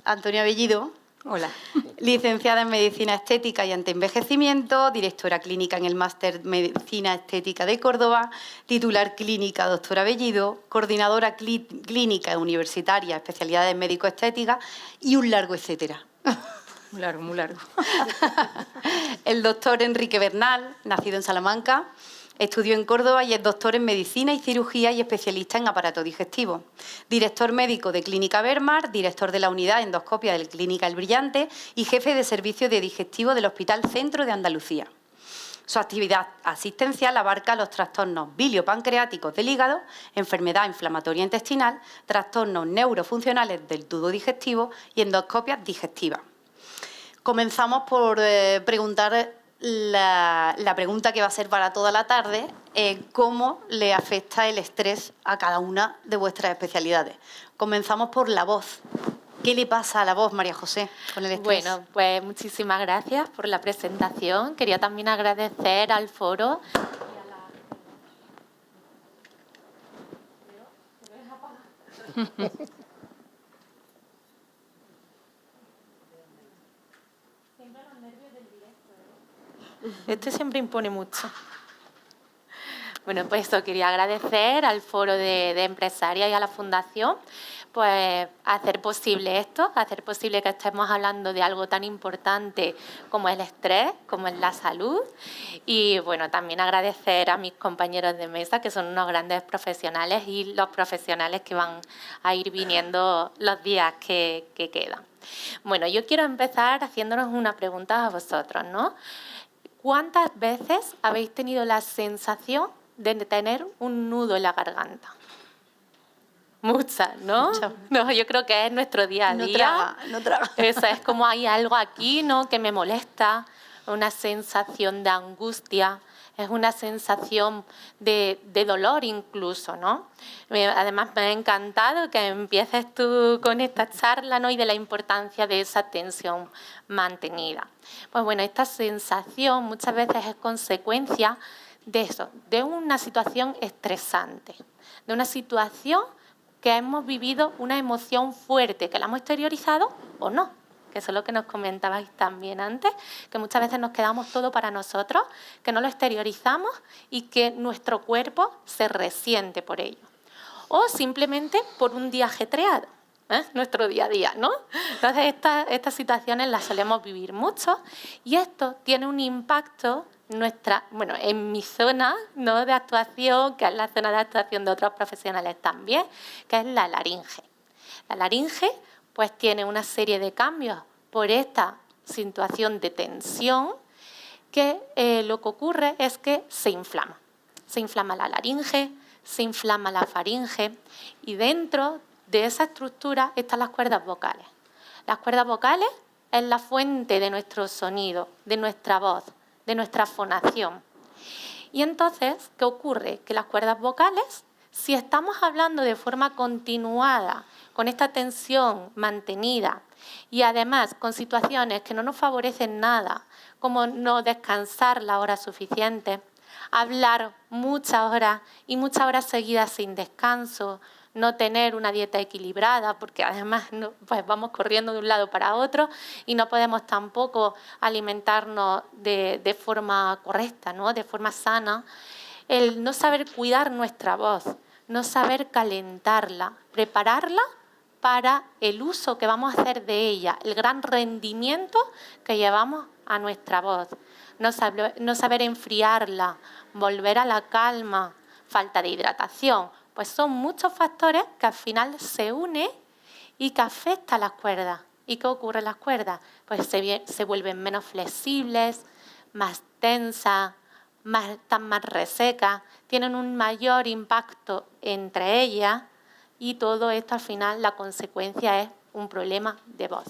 Antonia Bellido. Hola. Licenciada en Medicina Estética y Antienvejecimiento, directora clínica en el Máster Medicina Estética de Córdoba, titular clínica doctora Bellido, coordinadora clínica universitaria, especialidades médico-estéticas y un largo etcétera. Muy largo, muy largo. El doctor Enrique Bernal, nacido en Salamanca, estudió en Córdoba y es doctor en Medicina y Cirugía y especialista en aparato digestivo. Director médico de Clínica Bermar, director de la unidad endoscopia de Clínica El Brillante y jefe de servicio de digestivo del Hospital Centro de Andalucía. Su actividad asistencial abarca los trastornos biliopancreáticos del hígado, enfermedad inflamatoria intestinal, trastornos neurofuncionales del tubo digestivo y endoscopias digestivas. Comenzamos por preguntar la pregunta que va a ser para toda la tarde, ¿cómo le afecta el estrés a cada una de vuestras especialidades? Comenzamos por la voz. ¿Qué le pasa a la voz, María José, con el estrés? Bueno, pues muchísimas gracias por la presentación. Quería también agradecer al foro. Este siempre impone mucho. Bueno, pues eso, quería agradecer al Foro de Empresarias y a la Fundación pues hacer posible esto, hacer posible que estemos hablando de algo tan importante como el estrés, como es la salud. Y bueno, también agradecer a mis compañeros de mesa, que son unos grandes profesionales, y los profesionales que van a ir viniendo los días que quedan. Bueno, yo quiero empezar haciéndonos una pregunta a vosotros, ¿no? ¿Cuántas veces habéis tenido la sensación de tener un nudo en la garganta? Muchas, ¿no? Muchas. No, yo creo que es nuestro día a día. No traga. Eso es como hay algo aquí, ¿no?, que me molesta, una sensación de angustia, es una sensación de dolor incluso, ¿no? Además, me ha encantado que empieces tú con esta charla, ¿no?, y de la importancia de esa tensión mantenida. Pues bueno, esta sensación muchas veces es consecuencia de eso, de una situación estresante, de una situación que hemos vivido una emoción fuerte, que la hemos exteriorizado o no, que eso es lo que nos comentabais también antes, que muchas veces nos quedamos todo para nosotros, que no lo exteriorizamos y que nuestro cuerpo se resiente por ello. O simplemente por un día ajetreado, nuestro día a día, ¿no? Entonces, estas situaciones las solemos vivir mucho y esto tiene un impacto en mi zona, ¿no?, de actuación, que es la zona de actuación de otros profesionales también, que es la laringe. La laringe pues tiene una serie de cambios por esta situación de tensión, que lo que ocurre es que se inflama. Se inflama la laringe, se inflama la faringe y dentro de esa estructura están las cuerdas vocales. Las cuerdas vocales es la fuente de nuestro sonido, de nuestra voz, de nuestra fonación. Y entonces, ¿qué ocurre? Que las cuerdas vocales, si estamos hablando de forma continuada, con esta tensión mantenida y además con situaciones que no nos favorecen nada, como no descansar la hora suficiente, hablar muchas horas y muchas horas seguidas sin descanso, no tener una dieta equilibrada, porque además pues vamos corriendo de un lado para otro y no podemos tampoco alimentarnos de forma correcta, ¿no? De forma sana. El no saber cuidar nuestra voz, no saber calentarla, prepararla para el uso que vamos a hacer de ella, el gran rendimiento que llevamos a nuestra voz. No saber enfriarla, volver a la calma, falta de hidratación. Pues son muchos factores que al final se unen y que afectan a las cuerdas. ¿Y qué ocurre en las cuerdas? Pues se vuelven menos flexibles, más tensas, están más resecas, tienen un mayor impacto entre ellas y todo esto al final la consecuencia es un problema de voz.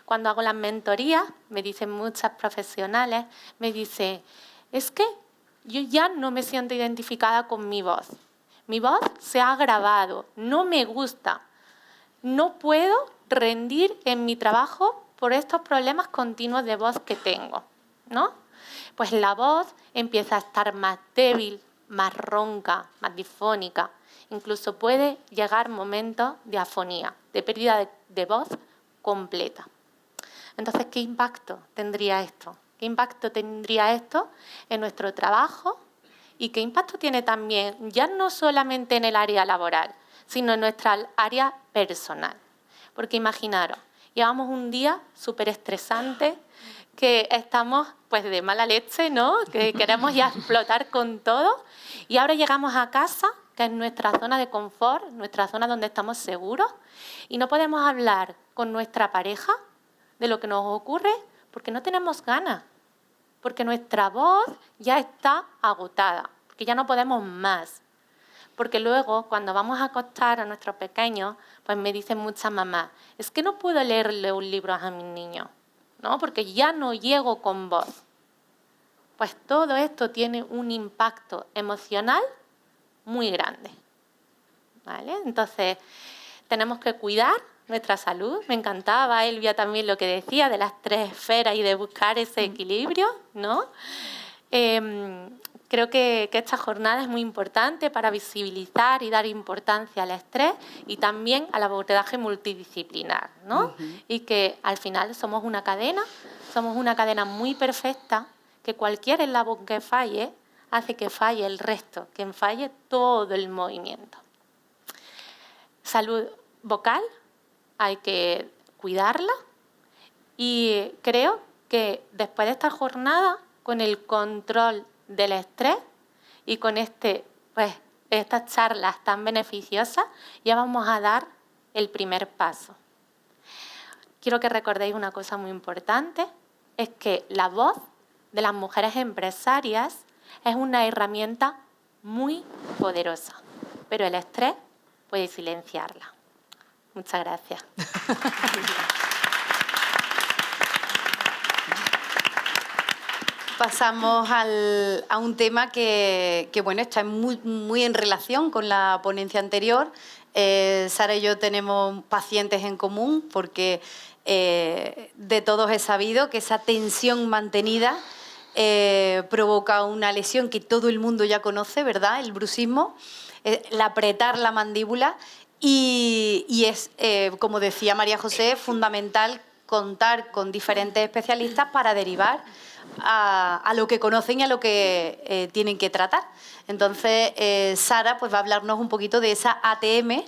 Cuando hago las mentorías, me dicen muchas profesionales, me dicen, es que yo ya no me siento identificada con mi voz. Mi voz se ha agravado, no me gusta, no puedo rendir en mi trabajo por estos problemas continuos de voz que tengo, ¿no? Pues la voz empieza a estar más débil, más ronca, más difónica. Incluso puede llegar momentos de afonía, de pérdida de voz completa. Entonces, ¿qué impacto tendría esto? ¿Qué impacto tendría esto en nuestro trabajo? ¿Y qué impacto tiene también, ya no solamente en el área laboral, sino en nuestra área personal? Porque imaginaros, llevamos un día súper estresante, que estamos pues de mala leche, ¿no? Que queremos ya explotar con todo y ahora llegamos a casa, que es nuestra zona de confort, nuestra zona donde estamos seguros y no podemos hablar con nuestra pareja de lo que nos ocurre porque no tenemos ganas. Porque nuestra voz ya está agotada, porque ya no podemos más. Porque luego, cuando vamos a acostar a nuestros pequeños, pues me dicen muchas mamás, es que no puedo leerle un libro a mis niños, ¿no? Porque ya no llego con voz. Pues todo esto tiene un impacto emocional muy grande, ¿vale? Entonces, tenemos que cuidar nuestra salud. Me encantaba, Elvia, también lo que decía de las 3 esferas y de buscar ese equilibrio, ¿no? Creo que esta jornada es muy importante para visibilizar y dar importancia al estrés y también al abordaje multidisciplinar, ¿no? Y que al final somos una cadena muy perfecta, que cualquier eslabón que falle hace que falle el resto, que falle todo el movimiento. Salud vocal, hay que cuidarla y creo que después de esta jornada, con el control del estrés y con estas charlas tan beneficiosas, ya vamos a dar el primer paso. Quiero que recordéis una cosa muy importante, es que la voz de las mujeres empresarias es una herramienta muy poderosa, pero el estrés puede silenciarla. Muchas gracias. Pasamos a un tema que bueno, está muy en relación con la ponencia anterior. Sara y yo tenemos pacientes en común porque de todos he sabido que esa tensión mantenida provoca una lesión que todo el mundo ya conoce, ¿verdad? El bruxismo, el apretar la mandíbula y es, como decía María José, fundamental contar con diferentes especialistas para derivar a lo que conocen y a lo que tienen que tratar. Entonces, Sara pues, va a hablarnos un poquito de esa ATM,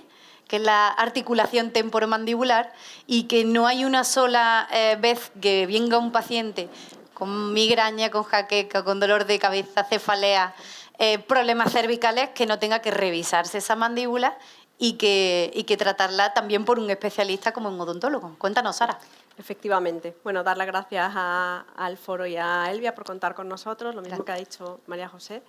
que es la articulación temporomandibular, y que no hay una sola vez que venga un paciente con migraña, con jaqueca, con dolor de cabeza, cefalea, problemas cervicales, que no tenga que revisarse esa mandíbula y que tratarla también por un especialista como un odontólogo. Cuéntanos, Sara. Efectivamente. Bueno, dar las gracias al foro y a Elvia por contar con nosotros, lo mismo que ha dicho María José.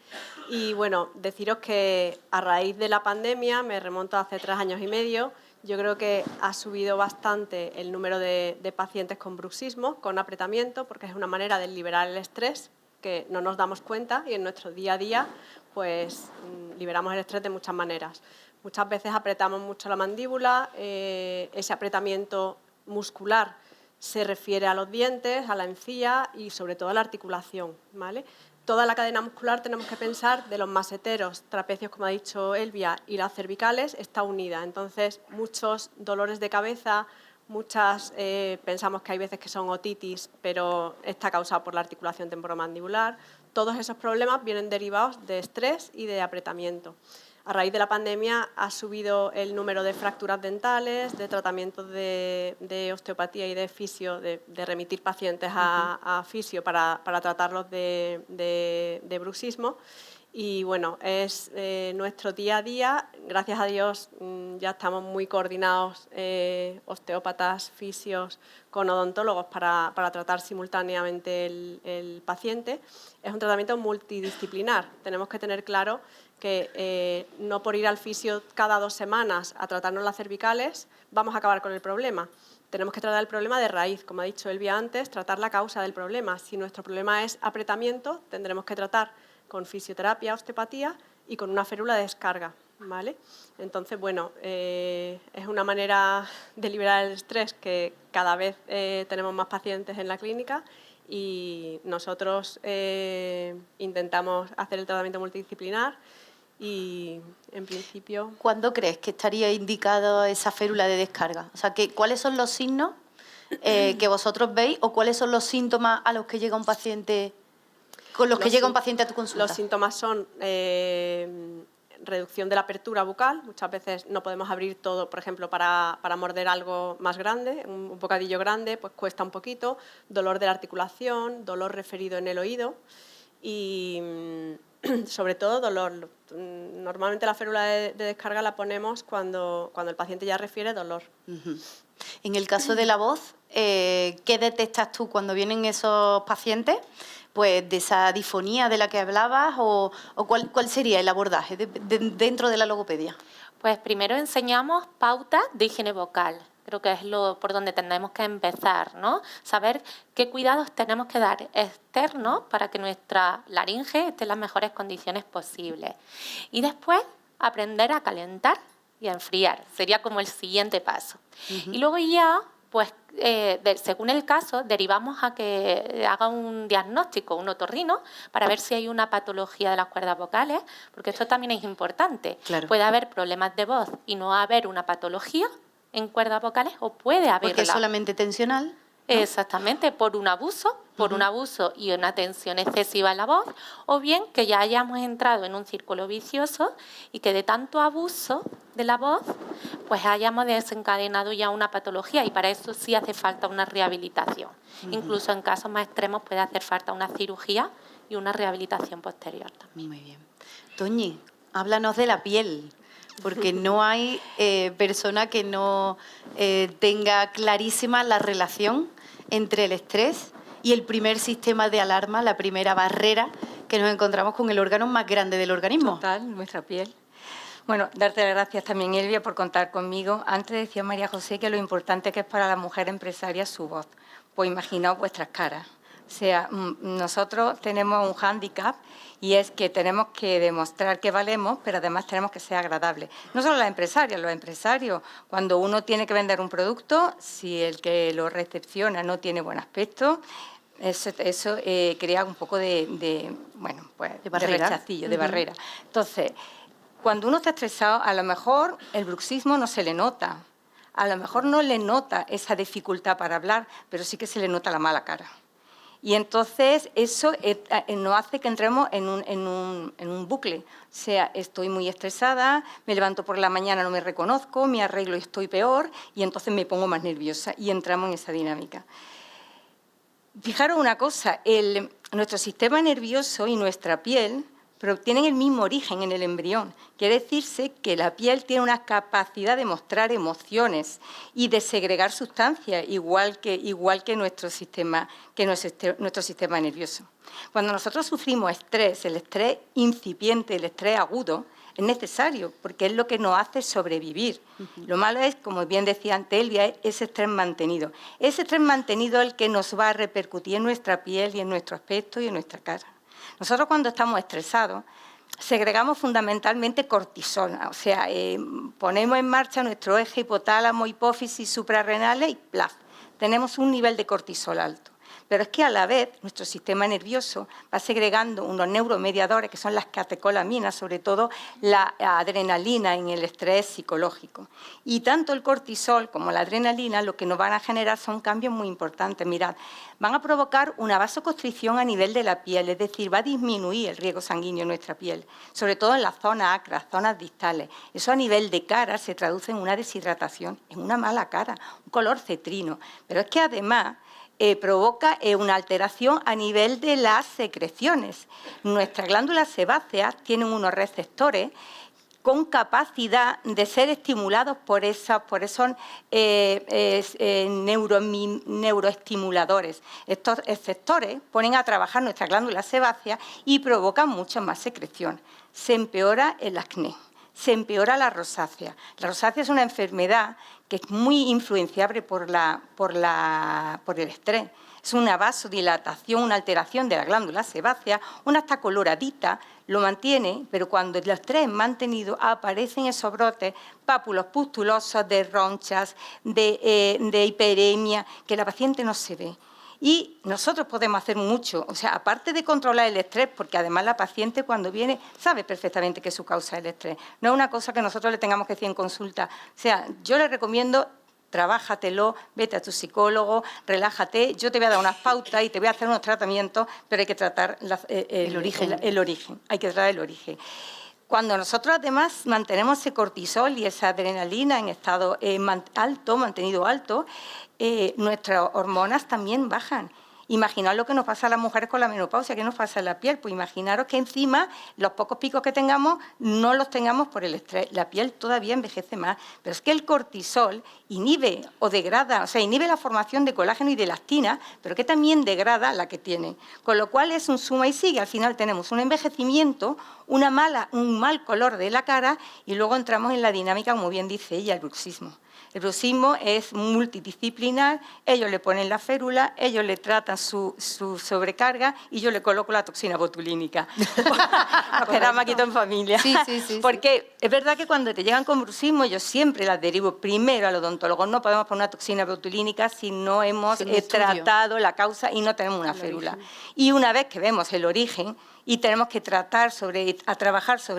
Y bueno, deciros que a raíz de la pandemia, me remonto a hace 3 años y medio, yo creo que ha subido bastante el número de pacientes con bruxismo, con apretamiento, porque es una manera de liberar el estrés, que no nos damos cuenta y en nuestro día a día pues liberamos el estrés de muchas maneras. Muchas veces apretamos mucho la mandíbula, ese apretamiento muscular se refiere a los dientes, a la encía y sobre todo a la articulación, ¿vale? Toda la cadena muscular tenemos que pensar de los maseteros, trapecios, como ha dicho Elvia, y las cervicales, está unida. Entonces, muchos dolores de cabeza, pensamos que hay veces que son otitis, pero está causado por la articulación temporomandibular. Todos esos problemas vienen derivados de estrés y de apretamiento. A raíz de la pandemia ha subido el número de fracturas dentales, de tratamientos de osteopatía y de fisio, de remitir pacientes a fisio para tratarlos de bruxismo. Y bueno, es nuestro día a día. Gracias a Dios ya estamos muy coordinados, osteópatas, fisios, con odontólogos para tratar simultáneamente el paciente. Es un tratamiento multidisciplinar. Tenemos que tener claro que no por ir al fisio cada 2 semanas a tratarnos las cervicales vamos a acabar con el problema. Tenemos que tratar el problema de raíz, como ha dicho Elvia antes, tratar la causa del problema. Si nuestro problema es apretamiento, tendremos que tratar con fisioterapia, osteopatía y con una férula de descarga, ¿vale? Entonces, bueno, es una manera de liberar el estrés que cada vez tenemos más pacientes en la clínica y nosotros intentamos hacer el tratamiento multidisciplinar y, en principio... ¿Cuándo crees que estaría indicada esa férula de descarga? O sea, ¿cuáles son los signos que vosotros veis o cuáles son los síntomas a los que llega un paciente, con los que llega un paciente a tu consulta? Los síntomas son reducción de la apertura bucal. Muchas veces no podemos abrir todo, por ejemplo, para morder algo más grande, un bocadillo grande, pues cuesta un poquito. Dolor de la articulación, dolor referido en el oído y sobre todo dolor. Normalmente la férula de descarga la ponemos cuando el paciente ya refiere dolor. En el caso de la voz, ¿qué detectas tú cuando vienen esos pacientes? Pues de esa difonía de la que hablabas o ¿cuál sería el abordaje dentro de la logopedia? Pues primero enseñamos pautas de higiene vocal. Creo que es por donde tendremos que empezar, ¿no? Saber qué cuidados tenemos que dar externos para que nuestra laringe esté en las mejores condiciones posibles. Y después aprender a calentar y a enfriar. Sería como el siguiente paso. Y luego ya, pues según el caso, derivamos a que haga un diagnóstico, un otorrino, para ver si hay una patología de las cuerdas vocales, porque esto también es importante. Claro. Puede haber problemas de voz y no haber una patología en cuerdas vocales o puede haberla. Porque es solamente tensional, ¿no? Exactamente, por un abuso y una tensión excesiva en la voz, o bien que ya hayamos entrado en un círculo vicioso y que de tanto abuso de la voz, pues hayamos desencadenado ya una patología y para eso sí hace falta una rehabilitación. Incluso en casos más extremos puede hacer falta una cirugía y una rehabilitación posterior también. Muy bien. Toñi, háblanos de la piel, porque no hay persona que no tenga clarísima la relación entre el estrés y el primer sistema de alarma, la primera barrera que nos encontramos con el órgano más grande del organismo. Total, nuestra piel. Bueno, darte las gracias también, Elvia, por contar conmigo. Antes decía María José que lo importante que es para la mujer empresaria su voz. Pues imaginaos vuestras caras. O sea, nosotros tenemos un hándicap y es que tenemos que demostrar que valemos, pero además tenemos que ser agradables. No solo las empresarias, los empresarios, cuando uno tiene que vender un producto, si el que lo recepciona no tiene buen aspecto, eso crea un poco de rechacillo, de barrera. Entonces, cuando uno está estresado, a lo mejor el bruxismo no se le nota, a lo mejor no le nota esa dificultad para hablar, pero sí que se le nota la mala cara. Y entonces eso nos hace que entremos en un bucle. O sea, estoy muy estresada, me levanto por la mañana, no me reconozco, me arreglo y estoy peor, y entonces me pongo más nerviosa y entramos en esa dinámica. Fijaros una cosa, nuestro sistema nervioso y nuestra piel pero tienen el mismo origen en el embrión. Quiere decirse que la piel tiene una capacidad de mostrar emociones y de segregar sustancias, igual que nuestro sistema nervioso. Cuando nosotros sufrimos estrés, el estrés incipiente, el estrés agudo, es necesario, porque es lo que nos hace sobrevivir. Lo malo es, como bien decía antes Elvia, es ese estrés mantenido. Ese estrés mantenido es el que nos va a repercutir en nuestra piel y en nuestro aspecto y en nuestra cara. Nosotros cuando estamos estresados, segregamos fundamentalmente cortisol, o sea, ponemos en marcha nuestro eje hipotálamo, hipófisis, suprarrenales y ¡plaf! Tenemos un nivel de cortisol alto. Pero es que a la vez nuestro sistema nervioso va segregando unos neuromediadores que son las catecolaminas, sobre todo la adrenalina en el estrés psicológico. Y tanto el cortisol como la adrenalina lo que nos van a generar son cambios muy importantes. Mirad, van a provocar una vasoconstricción a nivel de la piel, es decir, va a disminuir el riego sanguíneo en nuestra piel, sobre todo en las zonas acras, zonas distales. Eso a nivel de cara se traduce en una deshidratación, en una mala cara, un color cetrino. Pero es que además provoca una alteración a nivel de las secreciones. Nuestras glándulas sebáceas tienen unos receptores con capacidad de ser estimulados por esos neuroestimuladores. Estos receptores ponen a trabajar nuestras glándulas sebáceas y provocan mucha más secreción. Se empeora el acné. Se empeora la rosácea. La rosácea es una enfermedad que es muy influenciable por el estrés. Es una vasodilatación, una alteración de la glándula sebácea, una está coloradita, lo mantiene, pero cuando el estrés es mantenido aparecen esos brotes, pápulos pustulosos, de ronchas, de hiperemia, que la paciente no se ve. Y nosotros podemos hacer mucho, o sea, aparte de controlar el estrés, porque además la paciente cuando viene sabe perfectamente que su causa es el estrés. No es una cosa que nosotros le tengamos que decir en consulta. O sea, yo le recomiendo, trabájatelo, vete a tu psicólogo, relájate, yo te voy a dar unas pautas y te voy a hacer unos tratamientos, pero hay que tratar el origen, hay que tratar el origen. Cuando nosotros además mantenemos ese cortisol y esa adrenalina en estado mantenido alto, nuestras hormonas también bajan. Imaginaos lo que nos pasa a las mujeres con la menopausia, ¿qué nos pasa en la piel? Pues imaginaros que encima los pocos picos que tengamos no los tengamos por el estrés. La piel todavía envejece más, pero es que el cortisol inhibe o degrada, o sea, inhibe la formación de colágeno y de elastina, pero que también degrada la que tiene. Con lo cual es un suma y sigue. Al final tenemos un envejecimiento, un mal color de la cara y luego entramos en la dinámica, como bien dice ella, el bruxismo. El bruxismo es multidisciplinar, ellos le ponen la férula, ellos le tratan su sobrecarga y yo le coloco la toxina botulínica. Nos quedamos aquí en familia. Sí. Porque es verdad que cuando te llegan con bruxismo yo siempre las derivo primero al odontólogo. No podemos poner una toxina botulínica si no hemos tratado la causa y no tenemos una férula. Y una vez que vemos el origen, y tenemos que trabajar sobre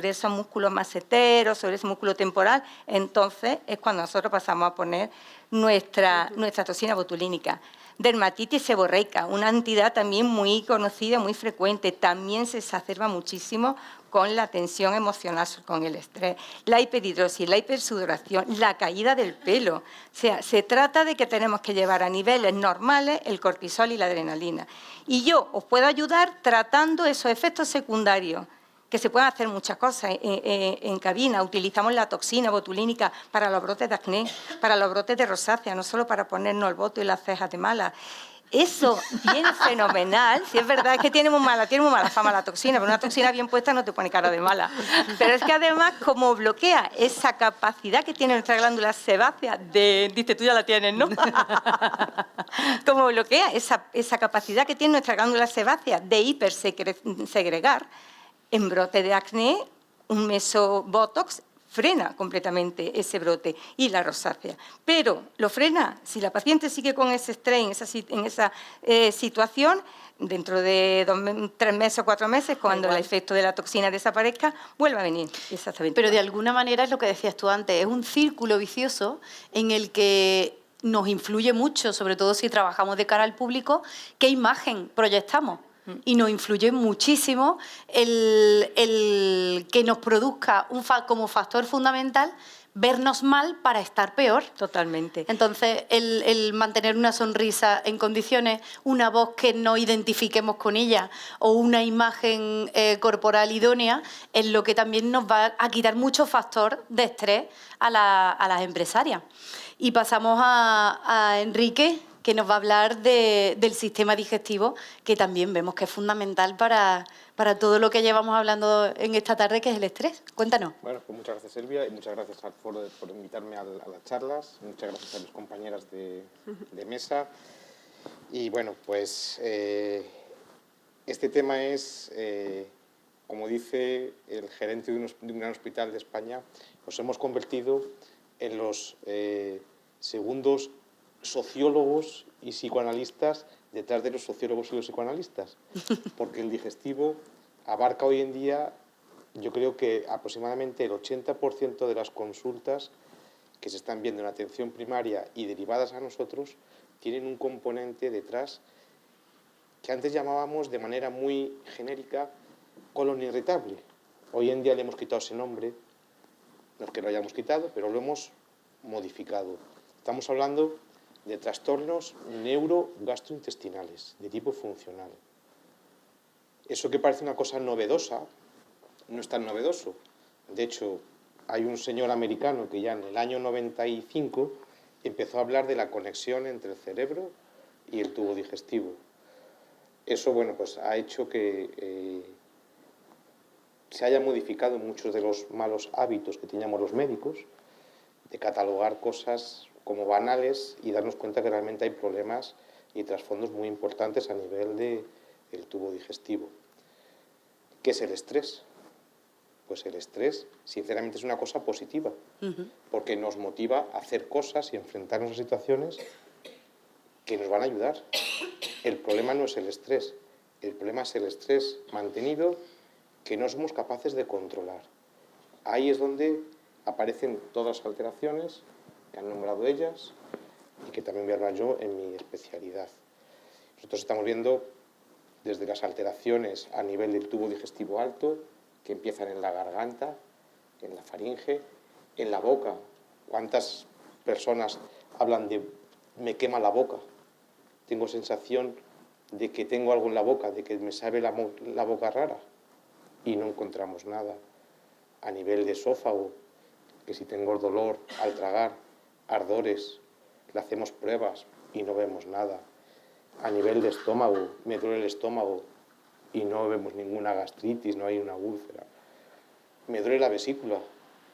esos músculos maseteros, sobre ese músculo temporal, entonces es cuando nosotros pasamos a poner nuestra toxina botulínica. Dermatitis seborreica, una entidad también muy conocida, muy frecuente, también se exacerba muchísimo con la tensión emocional, con el estrés, la hiperhidrosis, la hipersudoración, la caída del pelo. O sea, se trata de que tenemos que llevar a niveles normales el cortisol y la adrenalina. Y yo os puedo ayudar tratando esos efectos secundarios, que se pueden hacer muchas cosas en cabina. Utilizamos la toxina botulínica para los brotes de acné, para los brotes de rosácea, no solo para ponernos el boto y las cejas de mala. Eso viene fenomenal. Si es verdad, es que tiene muy mala fama la toxina, pero una toxina bien puesta no te pone cara de mala. Pero es que además, como bloquea esa capacidad que tiene nuestra glándula sebácea dice, tú ya la tienes, ¿no? Como bloquea esa capacidad que tiene nuestra glándula sebácea de hipersegregar, en brote de acné, un mesobotox frena completamente ese brote y la rosácea. Pero lo frena si la paciente sigue con ese estrés en esa situación, dentro de 3 meses o 4 meses, cuando el efecto de la toxina desaparezca, vuelve a venir. Exactamente. Pero de alguna manera es lo que decías tú antes, es un círculo vicioso en el que nos influye mucho, sobre todo si trabajamos de cara al público, qué imagen proyectamos. Y nos influye muchísimo el que nos produzca como factor fundamental vernos mal para estar peor. Totalmente. Entonces, el mantener una sonrisa en condiciones, una voz que no identifiquemos con ella o una imagen corporal idónea, es lo que también nos va a quitar mucho factor de estrés a las empresarias. Y pasamos a Enrique, que nos va a hablar del sistema digestivo, que también vemos que es fundamental para todo lo que llevamos hablando en esta tarde, que es el estrés. Cuéntanos. Bueno, pues muchas gracias, Elvia, y muchas gracias al foro por invitarme a las charlas. Muchas gracias a mis compañeras de mesa. Y bueno, pues este tema es, como dice el gerente de un gran hospital de España, nos hemos convertido en los segundos sociólogos y psicoanalistas detrás de los sociólogos y los psicoanalistas, porque el digestivo abarca hoy en día, yo creo que aproximadamente el 80% de las consultas que se están viendo en atención primaria y derivadas a nosotros tienen un componente detrás que antes llamábamos de manera muy genérica colon irritable. Hoy en día le hemos quitado ese nombre, no es que lo hayamos quitado, pero lo hemos modificado. Estamos hablando de trastornos neurogastrointestinales de tipo funcional. Eso que parece una cosa novedosa, no es tan novedoso. De hecho, hay un señor americano que ya en el año 95 empezó a hablar de la conexión entre el cerebro y el tubo digestivo. Eso, bueno, pues ha hecho que se hayan modificado muchos de los malos hábitos que teníamos los médicos, de catalogar cosas como banales y darnos cuenta que realmente hay problemas y trasfondos muy importantes a nivel del tubo digestivo. ¿Qué es el estrés? Pues el estrés, sinceramente, es una cosa positiva, porque nos motiva a hacer cosas y enfrentarnos a situaciones que nos van a ayudar. El problema no es el estrés, el problema es el estrés mantenido que no somos capaces de controlar. Ahí es donde aparecen todas las alteraciones que han nombrado ellas y que también voy a hablar yo en mi especialidad. Nosotros estamos viendo desde las alteraciones a nivel del tubo digestivo alto, que empiezan en la garganta, en la faringe, en la boca. ¿Cuántas personas hablan de me quema la boca? Tengo sensación de que tengo algo en la boca, de que me sabe la boca rara, y no encontramos nada. A nivel de esófago, que si tengo dolor al tragar, ardores, le hacemos pruebas y no vemos nada. A nivel de estómago, me duele el estómago y no vemos ninguna gastritis, no hay una úlcera. Me duele la vesícula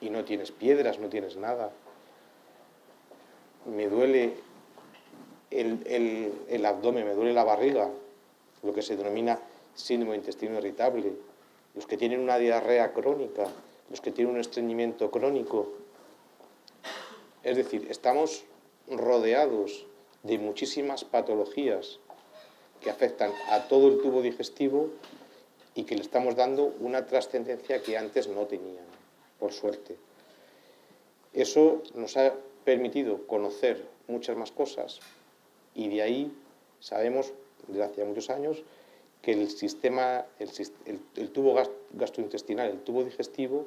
y no tienes piedras, no tienes nada. Me duele el abdomen, me duele la barriga, lo que se denomina síndrome de intestino irritable. Los que tienen una diarrea crónica, los que tienen un estreñimiento crónico. Es decir, estamos rodeados de muchísimas patologías que afectan a todo el tubo digestivo y que le estamos dando una trascendencia que antes no tenían, por suerte. Eso nos ha permitido conocer muchas más cosas y de ahí sabemos, desde hace muchos años, que el tubo gastrointestinal, el tubo digestivo,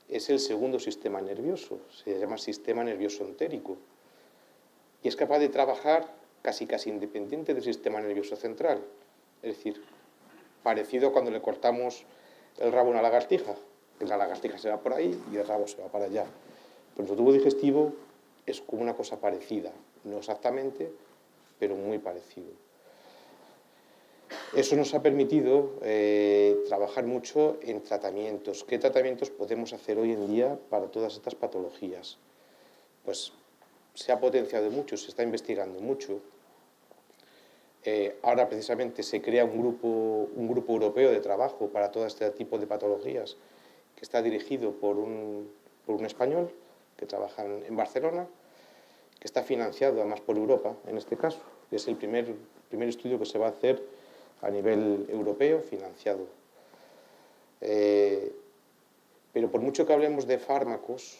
es el segundo sistema nervioso, se llama sistema nervioso entérico, y es capaz de trabajar casi independiente del sistema nervioso central, es decir, parecido a cuando le cortamos el rabo a una lagartija, que la lagartija se va por ahí y el rabo se va para allá. Pero el tubo digestivo es como una cosa parecida, no exactamente, pero muy parecido. Eso nos ha permitido trabajar mucho en tratamientos. ¿Qué tratamientos podemos hacer hoy en día para todas estas patologías? Pues se ha potenciado mucho, se está investigando mucho. Ahora precisamente se crea un grupo europeo de trabajo para todo este tipo de patologías que está dirigido por un español que trabaja en Barcelona, que está financiado además por Europa en este caso. Es el primer estudio que se va a hacer a nivel europeo financiado. Pero por mucho que hablemos de fármacos,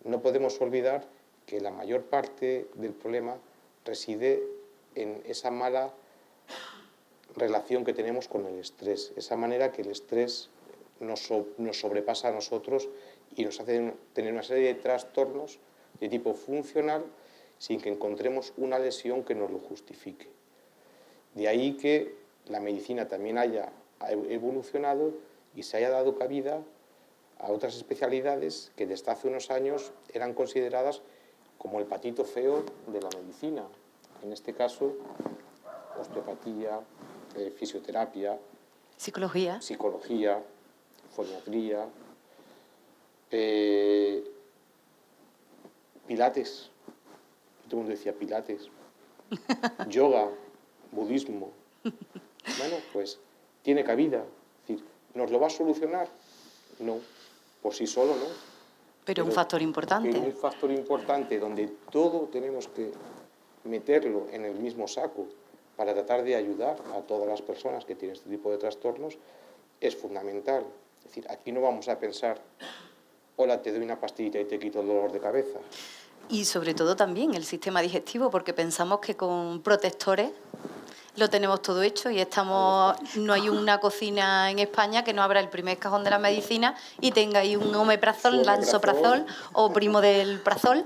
no podemos olvidar que la mayor parte del problema reside en esa mala relación que tenemos con el estrés, esa manera que el estrés nos sobrepasa a nosotros y nos hace tener una serie de trastornos de tipo funcional sin que encontremos una lesión que nos lo justifique. De ahí que la medicina también haya evolucionado y se haya dado cabida a otras especialidades que desde hace unos años eran consideradas como el patito feo de la medicina. En este caso, osteopatía, fisioterapia, psicología, foniatría, pilates. Todo el mundo decía pilates, yoga, budismo. Bueno, pues tiene cabida. Es decir, ¿nos lo va a solucionar? No, por sí solo no. Pero un factor importante. Un factor importante donde todo tenemos que meterlo en el mismo saco para tratar de ayudar a todas las personas que tienen este tipo de trastornos es fundamental. Es decir, aquí no vamos a pensar, hola, te doy una pastillita y te quito el dolor de cabeza. Y sobre todo también el sistema digestivo, porque pensamos que con protectores lo tenemos todo hecho y no hay una cocina en España que no abra el primer cajón de la medicina y tenga ahí un omeprazol, lansoprazol o primo del prazol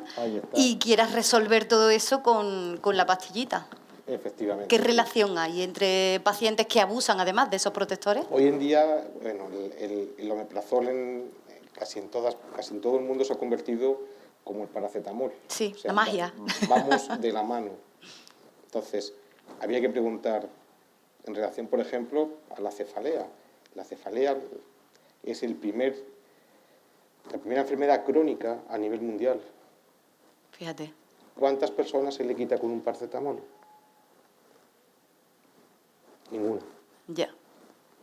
y quieras resolver todo eso con la pastillita. Efectivamente. ¿Qué relación hay entre pacientes que abusan además de esos protectores? Hoy en día, bueno, el omeprazol casi en todo el mundo se ha convertido como el paracetamol. Sí, o sea, la magia. Vamos de la mano. Entonces, había que preguntar en relación, por ejemplo, a la cefalea. La cefalea es la primera enfermedad crónica a nivel mundial. Fíjate. ¿Cuántas personas se le quita con un paracetamol? Ninguna. Ya.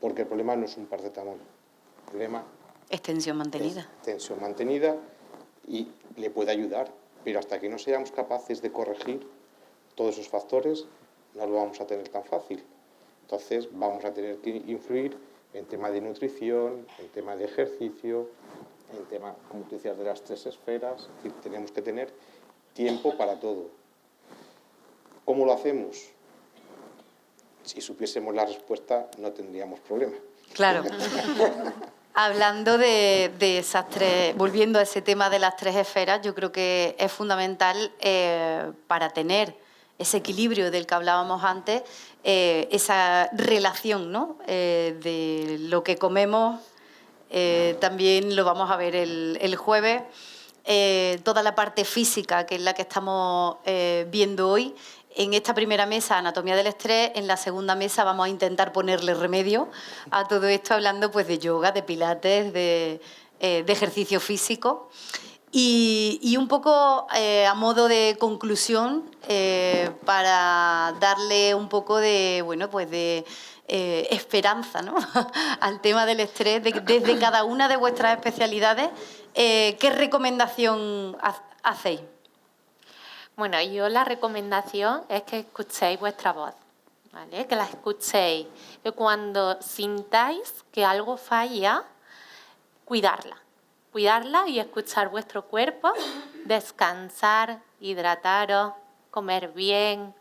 Porque el problema no es un paracetamol. El problema es tensión mantenida. Es tensión mantenida y le puede ayudar, pero hasta que no seamos capaces de corregir todos esos factores, no lo vamos a tener tan fácil. Entonces vamos a tener que influir en tema de nutrición, en tema de ejercicio, en tema, como tú decías, de las 3 esferas. Es decir, tenemos que tener tiempo para todo. ¿Cómo lo hacemos? Si supiésemos la respuesta, no tendríamos problema. Claro. Hablando de esas 3, volviendo a ese tema de las 3 esferas, yo creo que es fundamental para tener ese equilibrio del que hablábamos antes, esa relación, ¿no? De lo que comemos, también lo vamos a ver el jueves, toda la parte física, que es la que estamos viendo hoy. En esta primera mesa, anatomía del estrés, en la segunda mesa vamos a intentar ponerle remedio a todo esto, hablando pues de yoga, de pilates, de ejercicio físico. Y un poco a modo de conclusión, para darle un poco de, bueno, pues de esperanza, ¿no? al tema del estrés, desde cada una de vuestras especialidades, ¿qué recomendación hacéis? Bueno, yo la recomendación es que escuchéis vuestra voz, ¿vale? Que la escuchéis, que cuando sintáis que algo falla, cuidarla y escuchar vuestro cuerpo, descansar, hidrataros, comer bien.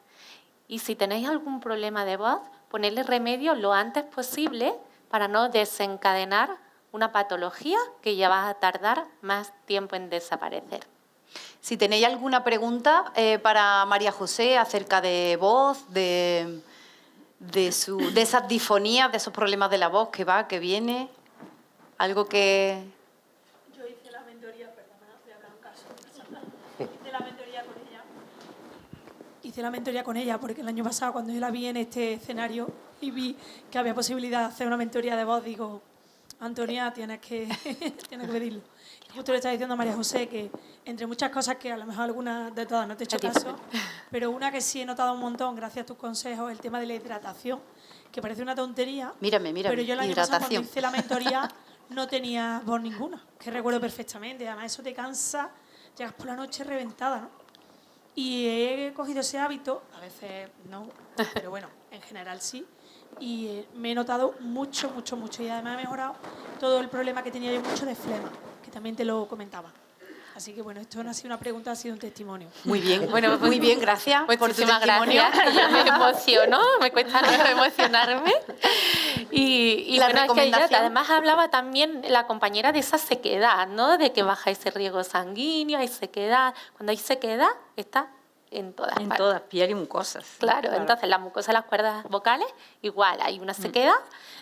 Y si tenéis algún problema de voz, ponerle remedio lo antes posible para no desencadenar una patología que ya va a tardar más tiempo en desaparecer. Si tenéis alguna pregunta para María José acerca de voz, de esas disfonías, de esos problemas de la voz que va, que viene, algo que... Yo hice la mentoría, perdona, voy a hablar un caso. Hice la mentoría con ella. Hice la mentoría con ella porque el año pasado, cuando yo la vi en este escenario y vi que había posibilidad de hacer una mentoría de voz, digo, Antonia, tienes que pedirlo. Justo le estaba diciendo a María José que entre muchas cosas que a lo mejor algunas de todas no te he hecho caso, pero una que sí he notado un montón gracias a tus consejos, el tema de la hidratación, que parece una tontería, mírame, pero yo el año pasado cuando hice la mentoría no tenía voz ninguna, que recuerdo perfectamente, además eso te cansa, llegas por la noche reventada, ¿no? Y he cogido ese hábito, a veces no, pero bueno, en general sí, y me he notado mucho, y además he mejorado todo el problema que tenía yo mucho de flema, que también te lo comentaba. Así que bueno, esto no ha sido una pregunta, ha sido un testimonio. Muy bien, bueno, muy bien, gracias por tu testimonio. Gracias. Yo me emociono, me cuesta no emocionarme. Y La bueno, es que ella recomendación. además hablaba también la compañera de esa sequedad, ¿no? De que baja ese riego sanguíneo, hay sequedad. Cuando hay sequedad, está en todas partes. En todas, piel y mucosas. Claro, entonces la mucosa de las cuerdas vocales, igual, hay una sequedad,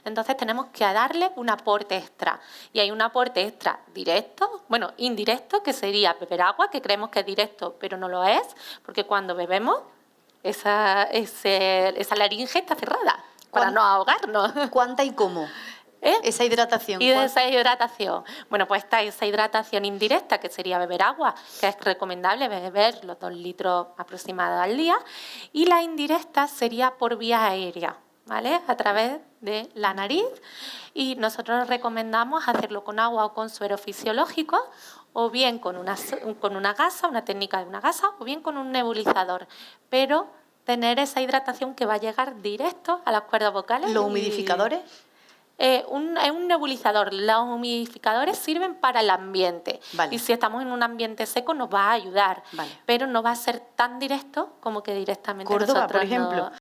entonces tenemos que darle un aporte extra. Y hay un aporte extra directo, bueno, indirecto, que sería beber agua, que creemos que es directo, pero no lo es, porque cuando bebemos, esa laringe está cerrada, para no ahogarnos. ¿Cuánta y cómo? Esa hidratación. Y de esa hidratación, bueno, pues está esa hidratación indirecta, que sería beber agua, que es recomendable beber los 2 litros aproximados al día, y la indirecta sería por vía aérea, ¿vale? A través de la nariz, y nosotros recomendamos hacerlo con agua o con suero fisiológico, o bien con una gasa, una técnica de una gasa, o bien con un nebulizador, pero tener esa hidratación que va a llegar directo a las cuerdas vocales. ¿Los humidificadores? Es un nebulizador. Los humidificadores sirven para el ambiente. Vale. Y si estamos en un ambiente seco nos va a ayudar. Vale. Pero no va a ser tan directo como que directamente Córdoba, nosotros por ejemplo.